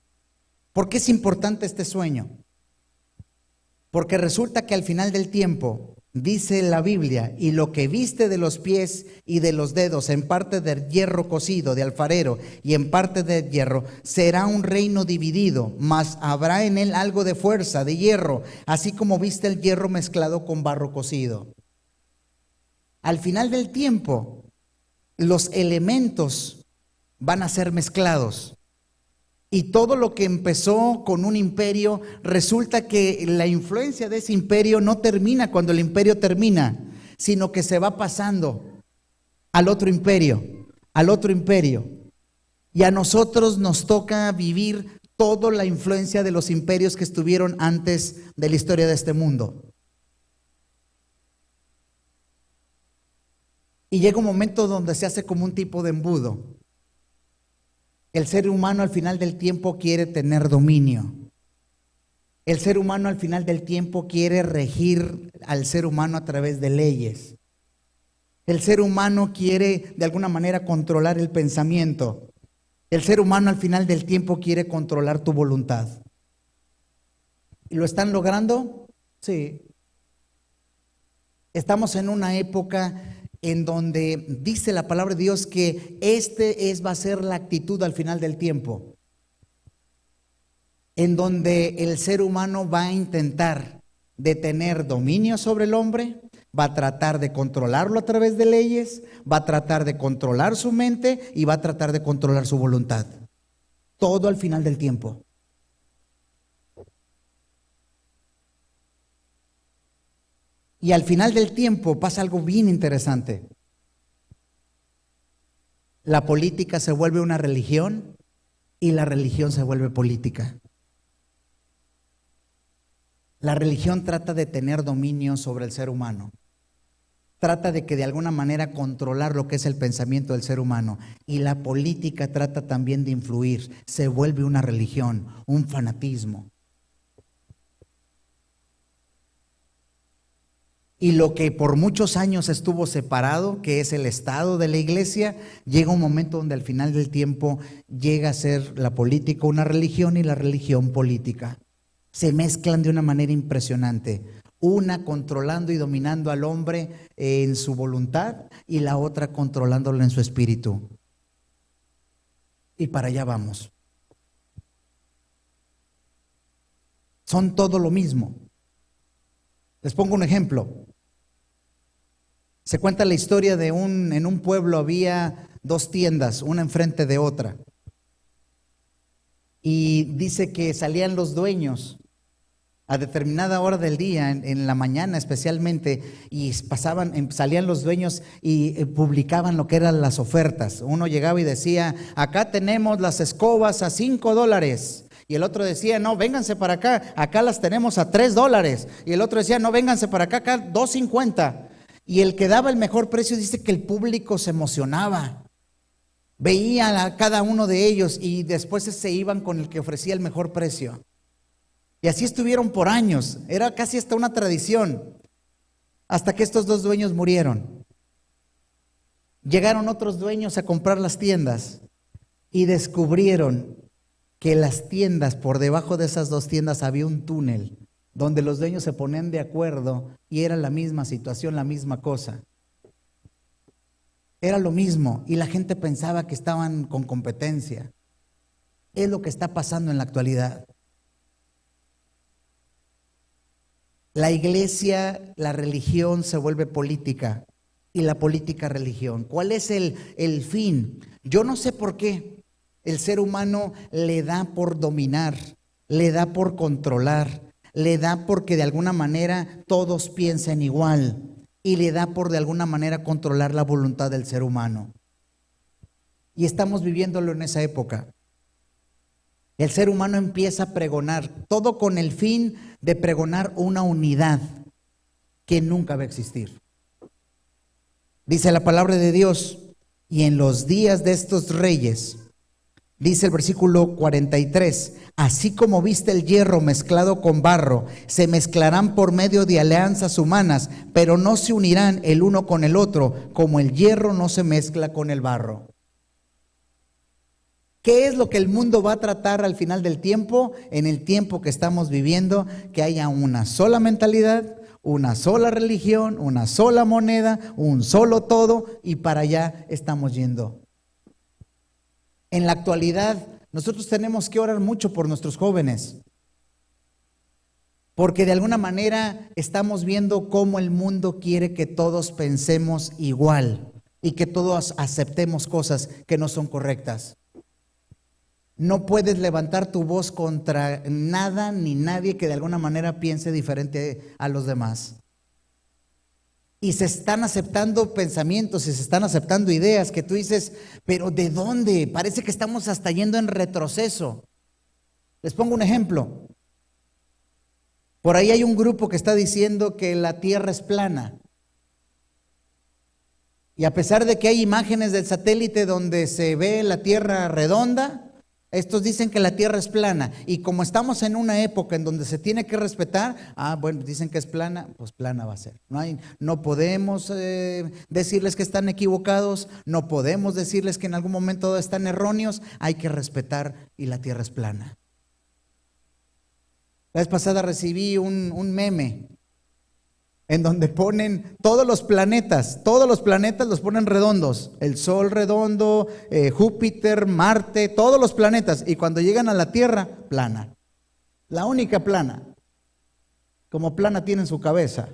¿Por qué es importante este sueño? Porque resulta que al final del tiempo, dice la Biblia, y lo que viste de los pies y de los dedos, en parte de hierro cocido de alfarero y en parte de hierro, será un reino dividido, mas habrá en él algo de fuerza, de hierro, así como viste el hierro mezclado con barro cocido. Al final del tiempo, los elementos van a ser mezclados. Y todo lo que empezó con un imperio, resulta que la influencia de ese imperio no termina cuando el imperio termina, sino que se va pasando al otro imperio, al otro imperio. Y a nosotros nos toca vivir toda la influencia de los imperios que estuvieron antes de la historia de este mundo. Y llega un momento donde se hace como un tipo de embudo. El ser humano al final del tiempo quiere tener dominio. El ser humano al final del tiempo quiere regir al ser humano a través de leyes. El ser humano quiere de alguna manera controlar el pensamiento. El ser humano al final del tiempo quiere controlar tu voluntad. ¿Y lo están logrando? Sí. Estamos en una época en donde dice la palabra de Dios que va a ser la actitud al final del tiempo, en donde el ser humano va a intentar de tener dominio sobre el hombre, Va a tratar de controlarlo a través de leyes, va a tratar de controlar su mente y va a tratar de controlar su voluntad. Todo al final del tiempo. Y al final del tiempo pasa algo bien interesante. La política se vuelve una religión y la religión se vuelve política. La religión trata de tener dominio sobre el ser humano. Trata de que de alguna manera controlar lo que es el pensamiento del ser humano. Y la política trata también de influir. Se vuelve una religión, un fanatismo. Y lo que por muchos años estuvo separado, que es el Estado de la Iglesia, llega un momento donde al final del tiempo llega a ser la política una religión y la religión política. Se mezclan de una manera impresionante. Una controlando y dominando al hombre en su voluntad y la otra controlándolo en su espíritu. Y para allá vamos. Son todo lo mismo. Les pongo un ejemplo. Se cuenta la historia de en un pueblo había 2 tiendas, una enfrente de otra. Y dice que salían los dueños a determinada hora del día, en la mañana especialmente, y salían los dueños y publicaban lo que eran las ofertas. Uno llegaba y decía, acá tenemos las escobas a $5. Y el otro decía, no, vénganse para acá, acá las tenemos a $3. Y el otro decía, no, vénganse para acá, acá $2.50. Y el que daba el mejor precio dice que el público se emocionaba. Veía a cada uno de ellos y después se iban con el que ofrecía el mejor precio. Y así estuvieron por años, era casi hasta una tradición, hasta que estos 2 dueños murieron. Llegaron otros dueños a comprar las tiendas y descubrieron que las tiendas, por debajo de esas 2 tiendas había un túnel donde los dueños se ponían de acuerdo y era la misma situación, la misma cosa. Era lo mismo y la gente pensaba que estaban con competencia. Es lo que está pasando en la actualidad. La iglesia, la religión se vuelve política y la política religión. ¿Cuál es el fin? Yo no sé por qué el ser humano le da por dominar, le da por controlar, le da porque de alguna manera todos piensen igual y le da por de alguna manera controlar la voluntad del ser humano. Y estamos viviéndolo en esa época. El ser humano empieza a pregonar, todo con el fin de pregonar una unidad que nunca va a existir. Dice la palabra de Dios, y en los días de estos reyes, dice el versículo 43, así como viste el hierro mezclado con barro, se mezclarán por medio de alianzas humanas, pero no se unirán el uno con el otro, como el hierro no se mezcla con el barro. ¿Qué es lo que el mundo va a tratar al final del tiempo? En el tiempo que estamos viviendo, que haya una sola mentalidad, una sola religión, una sola moneda, un solo todo, y para allá estamos yendo. En la actualidad, nosotros tenemos que orar mucho por nuestros jóvenes, porque de alguna manera estamos viendo cómo el mundo quiere que todos pensemos igual y que todos aceptemos cosas que no son correctas. No puedes levantar tu voz contra nada ni nadie que de alguna manera piense diferente a los demás. Y se están aceptando pensamientos y se están aceptando ideas que tú dices, pero ¿de dónde? Parece que estamos hasta yendo en retroceso. Les pongo un ejemplo. Por ahí hay un grupo que está diciendo que la tierra es plana. Y a pesar de que hay imágenes del satélite donde se ve la tierra redonda, estos dicen que la tierra es plana. Y como estamos en una época en donde se tiene que respetar, bueno, dicen que es plana, pues plana va a ser. No podemos decirles que están equivocados, no podemos decirles que en algún momento están erróneos, hay que respetar y la tierra es plana. La vez pasada recibí un meme en donde ponen todos los planetas los ponen redondos, el Sol redondo, Júpiter, Marte, todos los planetas, y cuando llegan a la Tierra, plana, la única plana, como plana tiene en su cabeza.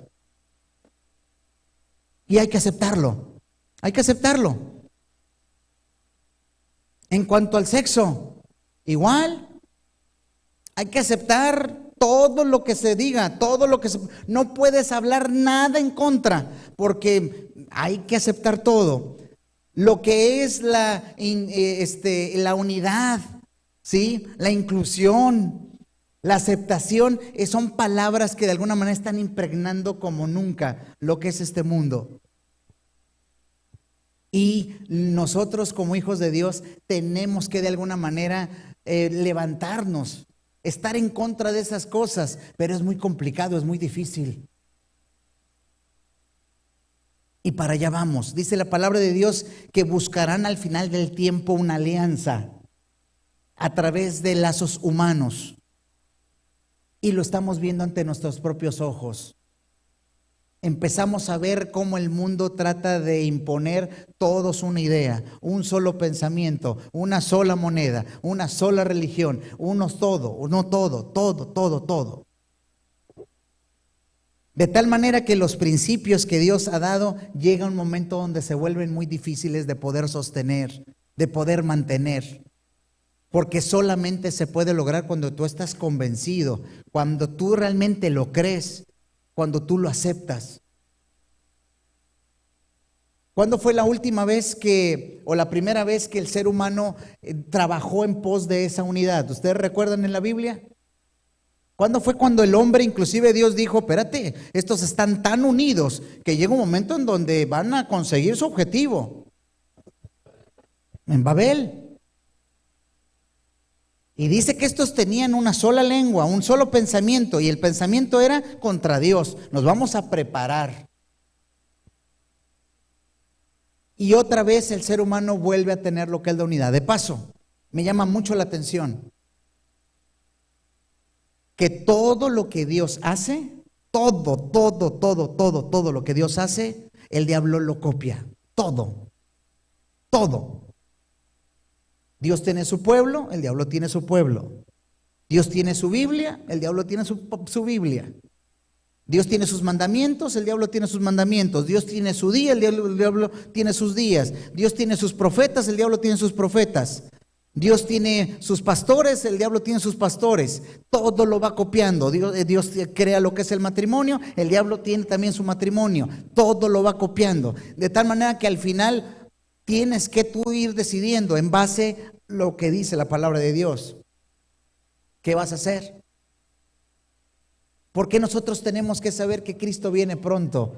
Y hay que aceptarlo. Hay que aceptarlo. En cuanto al sexo, igual. Hay que aceptar todo lo que se diga, todo lo que se... No puedes hablar nada en contra, porque hay que aceptar todo. Lo que es la unidad, ¿sí? La inclusión, la aceptación, son palabras que de alguna manera están impregnando como nunca lo que es este mundo. Y nosotros como hijos de Dios tenemos que de alguna manera levantarnos, estar en contra de esas cosas, pero es muy complicado, es muy difícil. Y para allá vamos. Dice la palabra de Dios que buscarán al final del tiempo una alianza a través de lazos humanos. Y lo estamos viendo ante nuestros propios ojos. Empezamos a ver cómo el mundo trata de imponer todos una idea, un solo pensamiento, una sola moneda, una sola religión, todo. De tal manera que los principios que Dios ha dado llega un momento donde se vuelven muy difíciles de poder sostener, de poder mantener. Porque solamente se puede lograr cuando tú estás convencido, cuando tú realmente lo crees, cuando tú lo aceptas. ¿Cuándo fue la última vez o la primera vez que el ser humano trabajó en pos de esa unidad? ¿Ustedes recuerdan en la Biblia? ¿Cuándo fue cuando el hombre, inclusive Dios dijo, espérate, estos están tan unidos que llega un momento en donde van a conseguir su objetivo? En Babel. Y dice que estos tenían una sola lengua, un solo pensamiento, y el pensamiento era contra Dios. Nos vamos a preparar. Y otra vez el ser humano vuelve a tener lo que es la unidad. De paso, me llama mucho la atención que todo lo que Dios hace, todo lo que Dios hace, el diablo lo copia. Todo. Dios tiene su pueblo, el diablo tiene su pueblo. Dios tiene su Biblia, el diablo tiene su Biblia. Dios tiene sus mandamientos, el diablo tiene sus mandamientos. Dios tiene su día, el diablo tiene sus días. Dios tiene sus profetas, el diablo tiene sus profetas. Dios tiene sus pastores, el diablo tiene sus pastores. Todo lo va copiando. Dios crea lo que es el matrimonio, el diablo tiene también su matrimonio. Todo lo va copiando. De tal manera que al final tienes que tú ir decidiendo en base a lo que dice la palabra de Dios. ¿Qué vas a hacer? ¿Por qué nosotros tenemos que saber que Cristo viene pronto?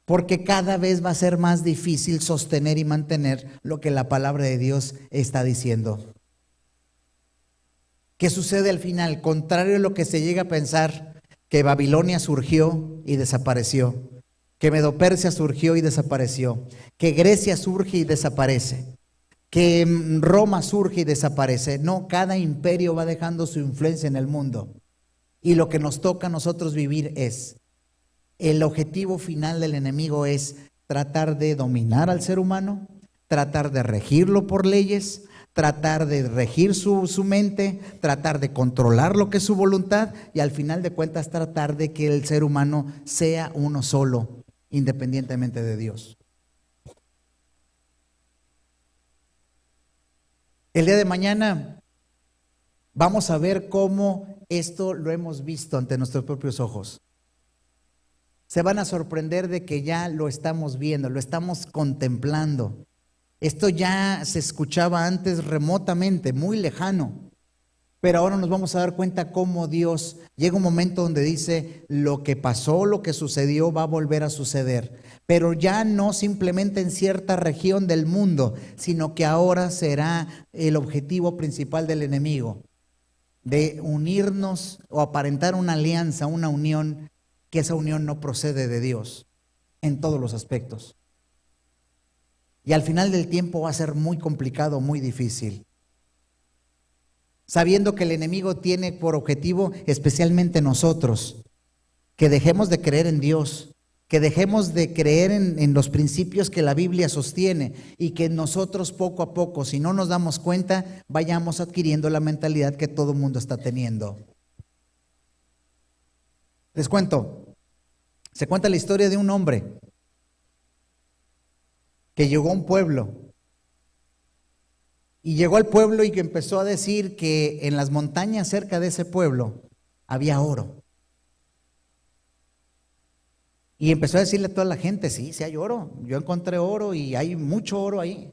Porque cada vez va a ser más difícil sostener y mantener lo que la palabra de Dios está diciendo. ¿Qué sucede al final? Contrario a lo que se llega a pensar, que Babilonia surgió y desapareció, que Medo-Persia surgió y desapareció, que Grecia surge y desaparece, que Roma surge y desaparece. No, cada imperio va dejando su influencia en el mundo. Y lo que nos toca a nosotros vivir el objetivo final del enemigo es tratar de dominar al ser humano, tratar de regirlo por leyes, tratar de regir su mente, tratar de controlar lo que es su voluntad y al final de cuentas tratar de que el ser humano sea uno solo, independientemente de Dios. El día de mañana vamos a ver cómo esto lo hemos visto ante nuestros propios ojos. Se van a sorprender de que ya lo estamos viendo, lo estamos contemplando. Esto ya se escuchaba antes remotamente, muy lejano. Pero ahora nos vamos a dar cuenta cómo Dios llega un momento donde dice lo que pasó, lo que sucedió va a volver a suceder. Pero ya no simplemente en cierta región del mundo, sino que ahora será el objetivo principal del enemigo. De unirnos o aparentar una alianza, una unión, que esa unión no procede de Dios en todos los aspectos. Y al final del tiempo va a ser muy complicado, muy difícil. Sabiendo que el enemigo tiene por objetivo, especialmente nosotros, que dejemos de creer en Dios, que dejemos de creer en los principios que la Biblia sostiene y que nosotros poco a poco, si no nos damos cuenta, vayamos adquiriendo la mentalidad que todo el mundo está teniendo. Les cuento, se cuenta la historia de un hombre que llegó a un pueblo. Y llegó al pueblo y que empezó a decir que en las montañas cerca de ese pueblo había oro. Y empezó a decirle a toda la gente, sí, sí hay oro. Yo encontré oro y hay mucho oro ahí.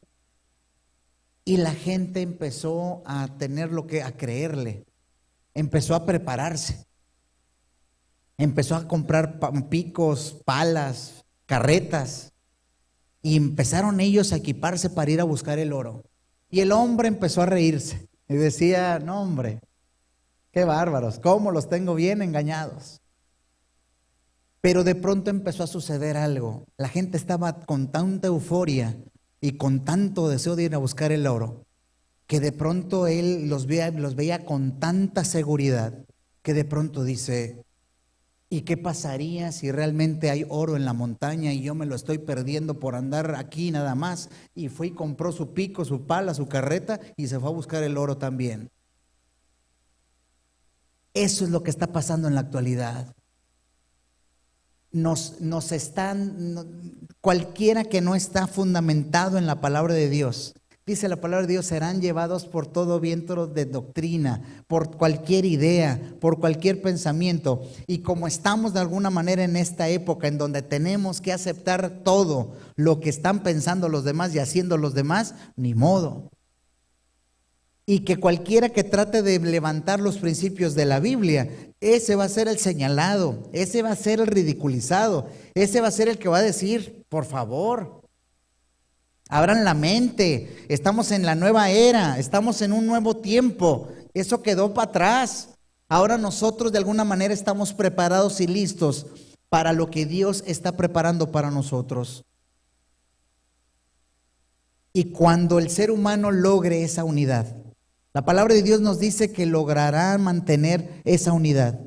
Y la gente empezó a a creerle. Empezó a prepararse. Empezó a comprar picos, palas, carretas. Y empezaron ellos a equiparse para ir a buscar el oro. Y el hombre empezó a reírse. Y decía, no hombre, qué bárbaros, cómo los tengo bien engañados. Pero de pronto empezó a suceder algo. La gente estaba con tanta euforia y con tanto deseo de ir a buscar el oro, que de pronto él los veía con tanta seguridad, que de pronto dice, ¿y qué pasaría si realmente hay oro en la montaña y yo me lo estoy perdiendo por andar aquí nada más? Y fue y compró su pico, su pala, su carreta y se fue a buscar el oro también. Eso es lo que está pasando en la actualidad. Cualquiera que no está fundamentado en la palabra de Dios, dice la palabra de Dios, serán llevados por todo viento de doctrina, por cualquier idea, por cualquier pensamiento. Y como estamos de alguna manera en esta época en donde tenemos que aceptar todo lo que están pensando los demás y haciendo los demás, ni modo. Y que cualquiera que trate de levantar los principios de la Biblia, ese va a ser el señalado, ese va a ser el ridiculizado, ese va a ser el que va a decir, por favor, abran la mente, estamos en la nueva era, estamos en un nuevo tiempo, eso quedó para atrás. Ahora nosotros de alguna manera estamos preparados y listos para lo que Dios está preparando para nosotros. Y cuando el ser humano logre esa unidad, la palabra de Dios nos dice que logrará mantener esa unidad.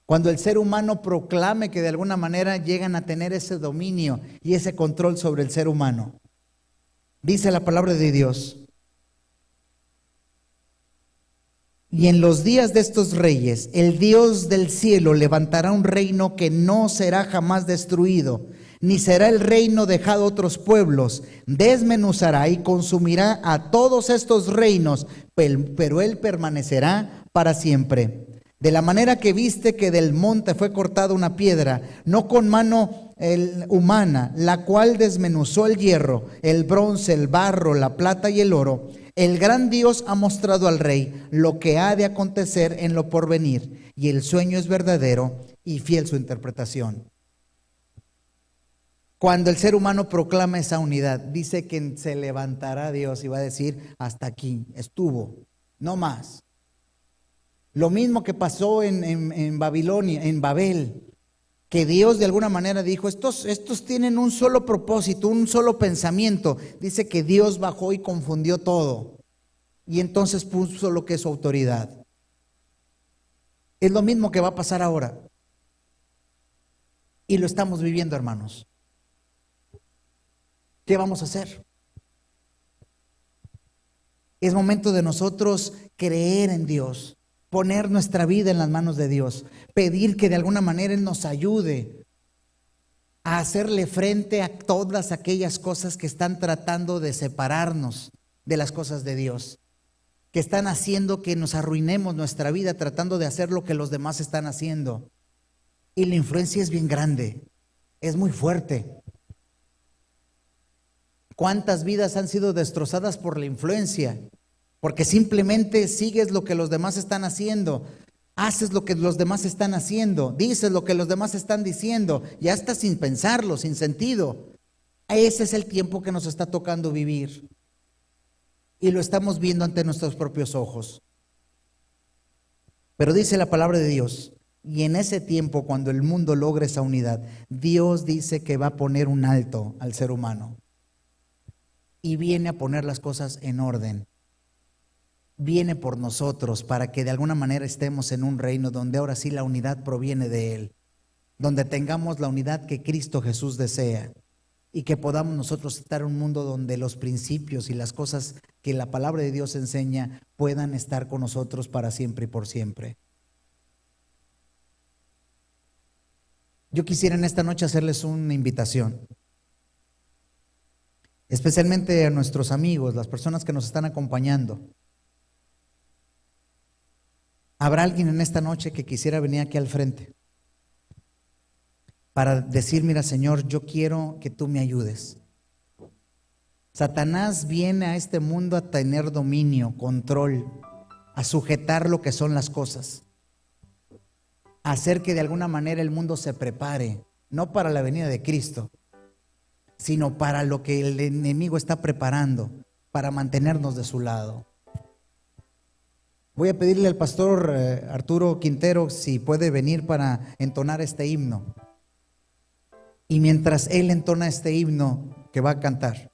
Cuando el ser humano proclame que de alguna manera llegan a tener ese dominio y ese control sobre el ser humano. Dice la palabra de Dios. Y en los días de estos reyes, el Dios del cielo levantará un reino que no será jamás destruido, ni será el reino dejado a otros pueblos. Desmenuzará y consumirá a todos estos reinos, pero él permanecerá para siempre. De la manera que viste que del monte fue cortada una piedra, no con mano humana, la cual desmenuzó el hierro, el bronce, el barro, la plata y el oro, el gran Dios ha mostrado al rey lo que ha de acontecer en lo porvenir, y el sueño es verdadero y fiel su interpretación. Cuando el ser humano proclama esa unidad, dice que se levantará Dios y va a decir, hasta aquí, estuvo, no más. Lo mismo que pasó en Babilonia, en Babel, que Dios de alguna manera dijo, estos tienen un solo propósito, un solo pensamiento. Dice que Dios bajó y confundió todo. Y entonces puso lo que es su autoridad. Es lo mismo que va a pasar ahora. Y lo estamos viviendo, hermanos. ¿Qué vamos a hacer? Es momento de nosotros creer en Dios, poner nuestra vida en las manos de Dios, pedir que de alguna manera Él nos ayude a hacerle frente a todas aquellas cosas que están tratando de separarnos de las cosas de Dios, que están haciendo que nos arruinemos nuestra vida tratando de hacer lo que los demás están haciendo. Y la influencia es bien grande, es muy fuerte. ¿Cuántas vidas han sido destrozadas por la influencia? Porque simplemente sigues lo que los demás están haciendo, haces lo que los demás están haciendo, dices lo que los demás están diciendo, ya está sin pensarlo, sin sentido. Ese es el tiempo que nos está tocando vivir. Y lo estamos viendo ante nuestros propios ojos. Pero dice la palabra de Dios, y en ese tiempo, cuando el mundo logre esa unidad, Dios dice que va a poner un alto al ser humano. Y viene a poner las cosas en orden. Viene por nosotros para que de alguna manera estemos en un reino donde ahora sí la unidad proviene de Él, donde tengamos la unidad que Cristo Jesús desea y que podamos nosotros estar en un mundo donde los principios y las cosas que la palabra de Dios enseña puedan estar con nosotros para siempre y por siempre. Yo quisiera en esta noche hacerles una invitación. especialmente a nuestros amigos, las personas que nos están acompañando. ¿Habrá alguien en esta noche que quisiera venir aquí al frente para decir, mira Señor, yo quiero que tú me ayudes? Satanás viene a este mundo a tener dominio, control, a sujetar lo que son las cosas, a hacer que de alguna manera el mundo se prepare, no para la venida de Cristo, sino para lo que el enemigo está preparando, para mantenernos de su lado. Voy a pedirle al pastor Arturo Quintero si puede venir para entonar este himno. Y mientras él entona este himno que va a cantar,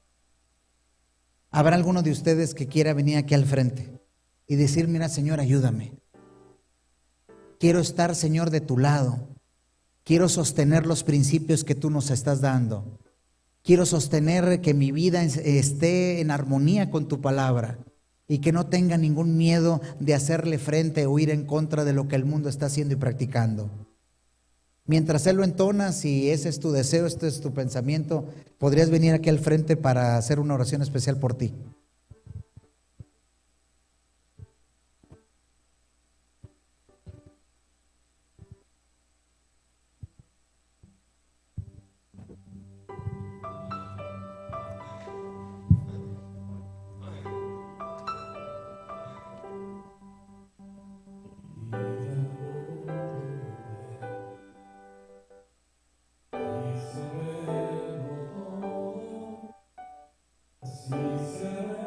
habrá alguno de ustedes que quiera venir aquí al frente y decir, mira Señor, ayúdame. Quiero estar, Señor, de tu lado. Quiero sostener los principios que tú nos estás dando. Quiero sostener que mi vida esté en armonía con tu palabra y que no tenga ningún miedo de hacerle frente o ir en contra de lo que el mundo está haciendo y practicando. Mientras él lo entona, si ese es tu deseo, este es tu pensamiento, podrías venir aquí al frente para hacer una oración especial por ti. Así será.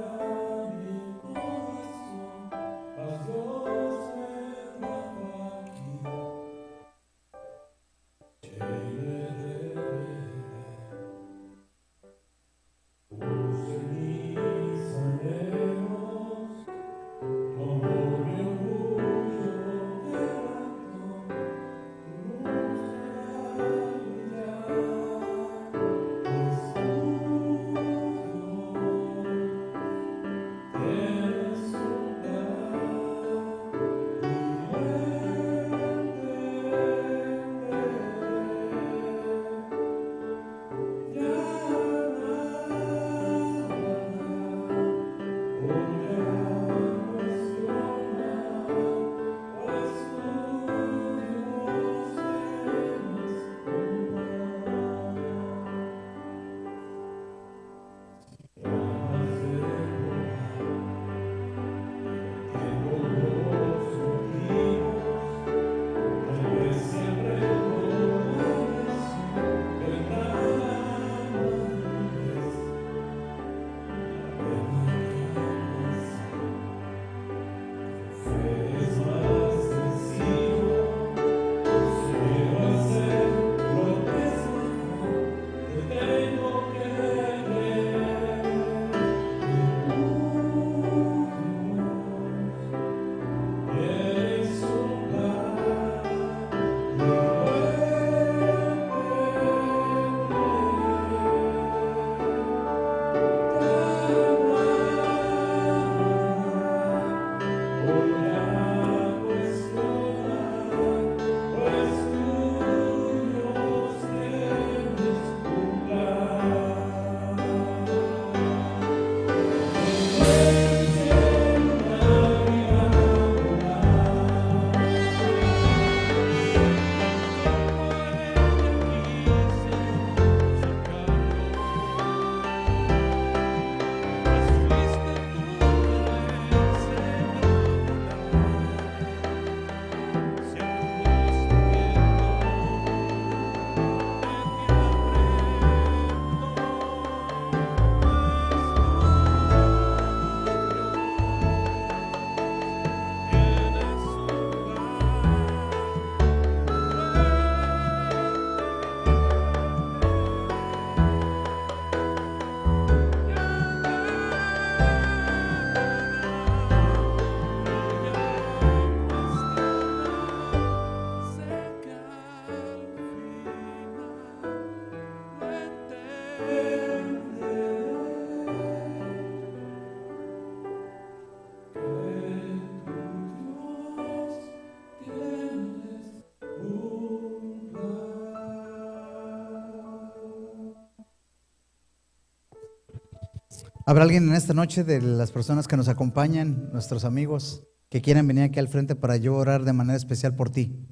¿Habrá alguien en esta noche de las personas que nos acompañan, nuestros amigos, que quieran venir aquí al frente para yo orar de manera especial por ti?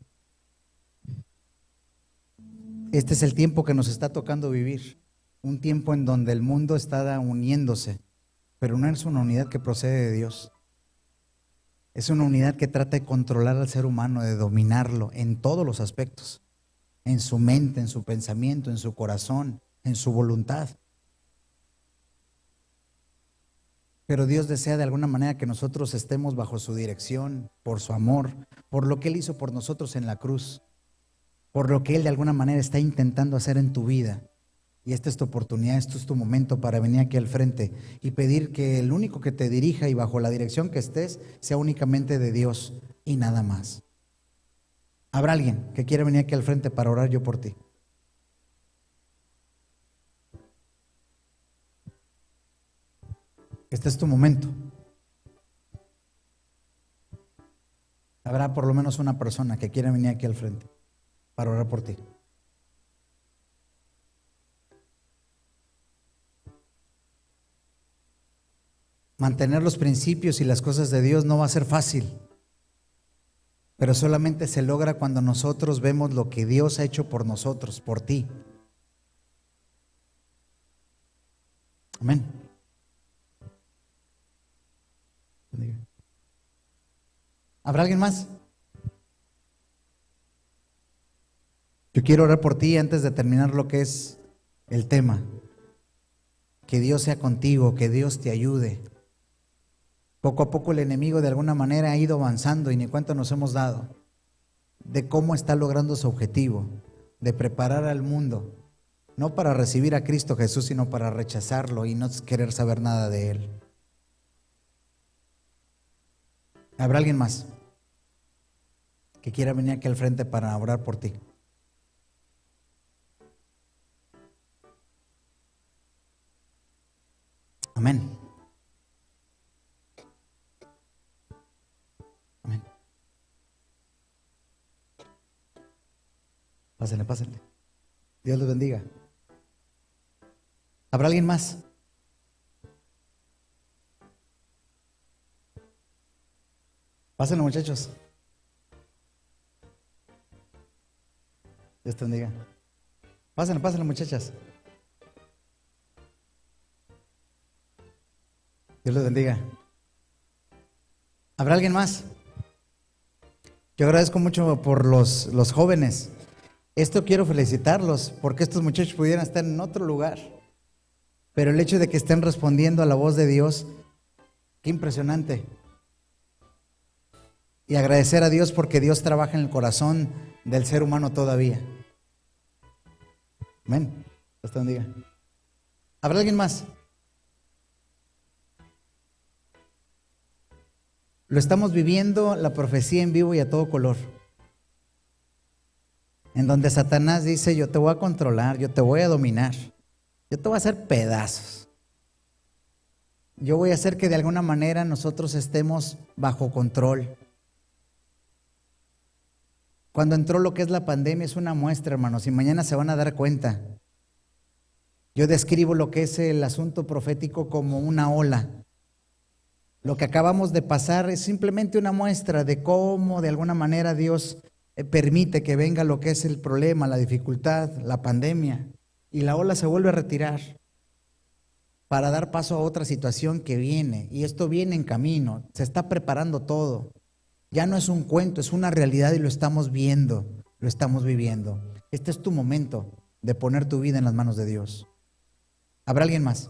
Este es el tiempo que nos está tocando vivir, un tiempo en donde el mundo está uniéndose, pero no es una unidad que procede de Dios. Es una unidad que trata de controlar al ser humano, de dominarlo en todos los aspectos, en su mente, en su pensamiento, en su corazón, en su voluntad. Pero Dios desea de alguna manera que nosotros estemos bajo su dirección, por su amor, por lo que Él hizo por nosotros en la cruz, por lo que Él de alguna manera está intentando hacer en tu vida. Y esta es tu oportunidad, esto es tu momento para venir aquí al frente y pedir que el único que te dirija y bajo la dirección que estés sea únicamente de Dios y nada más. ¿Habrá alguien que quiera venir aquí al frente para orar yo por ti? Este es tu momento. Habrá por lo menos una persona que quiera venir aquí al frente para orar por ti. Mantener los principios y las cosas de Dios no va a ser fácil, pero solamente se logra cuando nosotros vemos lo que Dios ha hecho por nosotros, por ti. Amén. ¿Habrá alguien más? Yo quiero orar por ti antes de terminar lo que es el tema. Que Dios sea contigo, que Dios te ayude. Poco a poco el enemigo de alguna manera ha ido avanzando y ni cuenta nos hemos dado de cómo está logrando su objetivo, de preparar al mundo, no para recibir a Cristo Jesús, sino para rechazarlo y no querer saber nada de Él. ¿Habrá alguien más que quiera venir aquí al frente para orar por ti? Amén. Amén. Pásenle, pásenle. Dios los bendiga. ¿Habrá alguien más? Pásenle, muchachos. Dios te bendiga. Pásenle, pásenle, muchachas. Dios los bendiga. ¿Habrá alguien más? Yo agradezco mucho por los jóvenes. Esto quiero felicitarlos porque estos muchachos pudieran estar en otro lugar. Pero el hecho de que estén respondiendo a la voz de Dios, qué impresionante. Y agradecer a Dios porque Dios trabaja en el corazón del ser humano todavía. Amén. Dios te bendiga. ¿Habrá alguien más? Lo estamos viviendo, la profecía en vivo y a todo color. En donde Satanás dice, yo te voy a controlar, yo te voy a dominar, yo te voy a hacer pedazos. Yo voy a hacer que de alguna manera nosotros estemos bajo control. Cuando entró lo que es la pandemia es una muestra, hermanos, y mañana se van a dar cuenta. Yo describo lo que es el asunto profético como una ola. Lo que acabamos de pasar es simplemente una muestra de cómo de alguna manera Dios permite que venga lo que es el problema, la dificultad, la pandemia, y la ola se vuelve a retirar para dar paso a otra situación que viene, y esto viene en camino, se está preparando todo. Ya no es un cuento, es una realidad y lo estamos viendo, lo estamos viviendo. Este es tu momento de poner tu vida en las manos de Dios. ¿Habrá alguien más?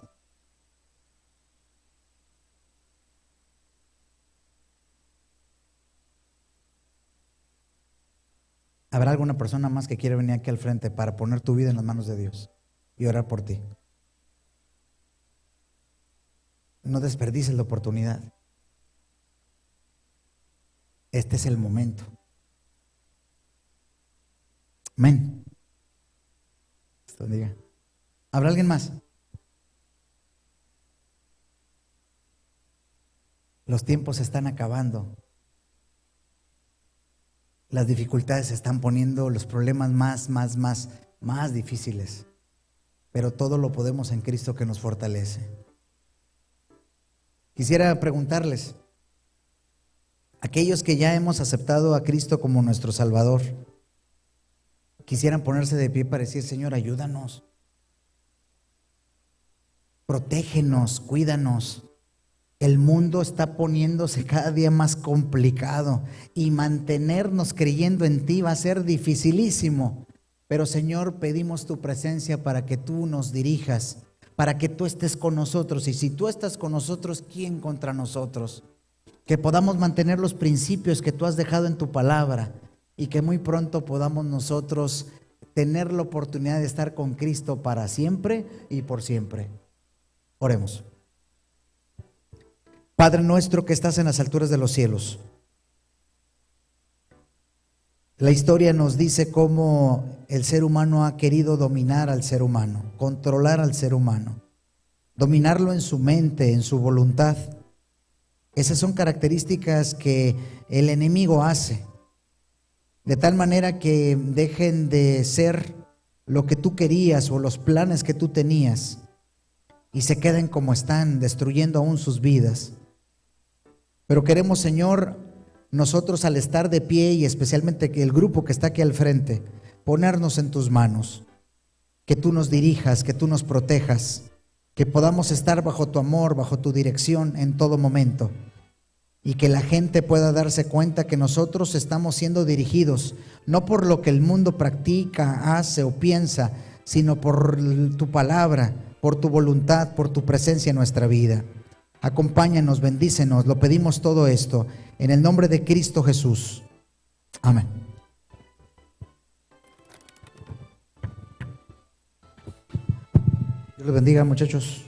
¿Habrá alguna persona más que quiere venir aquí al frente para poner tu vida en las manos de Dios y orar por ti? No desperdicies la oportunidad. Este es el momento. Amén. Dios te bendiga. ¿Habrá alguien más? Los tiempos se están acabando. Las dificultades se están poniendo, los problemas más difíciles. Pero todo lo podemos en Cristo que nos fortalece. Quisiera preguntarles, aquellos que ya hemos aceptado a Cristo como nuestro Salvador, quisieran ponerse de pie para decir: Señor, ayúdanos, protégenos, cuídanos. El mundo está poniéndose cada día más complicado y mantenernos creyendo en ti va a ser dificilísimo. Pero Señor, pedimos tu presencia para que tú nos dirijas, para que tú estés con nosotros. Y si tú estás con nosotros, ¿quién contra nosotros? Que podamos mantener los principios que tú has dejado en tu palabra y que muy pronto podamos nosotros tener la oportunidad de estar con Cristo para siempre y por siempre. Oremos. Padre nuestro que estás en las alturas de los cielos, la historia nos dice cómo el ser humano ha querido dominar al ser humano, controlar al ser humano, dominarlo en su mente, en su voluntad. Esas son características que el enemigo hace, de tal manera que dejen de ser lo que tú querías o los planes que tú tenías y se queden como están, destruyendo aún sus vidas. Pero queremos, Señor, nosotros al estar de pie y especialmente el grupo que está aquí al frente, ponernos en tus manos, que tú nos dirijas, que tú nos protejas, que podamos estar bajo tu amor, bajo tu dirección en todo momento y que la gente pueda darse cuenta que nosotros estamos siendo dirigidos no por lo que el mundo practica, hace o piensa, sino por tu palabra, por tu voluntad, por tu presencia en nuestra vida. Acompáñanos, bendícenos, lo pedimos todo esto en el nombre de Cristo Jesús. Amén. Dios les bendiga, muchachos.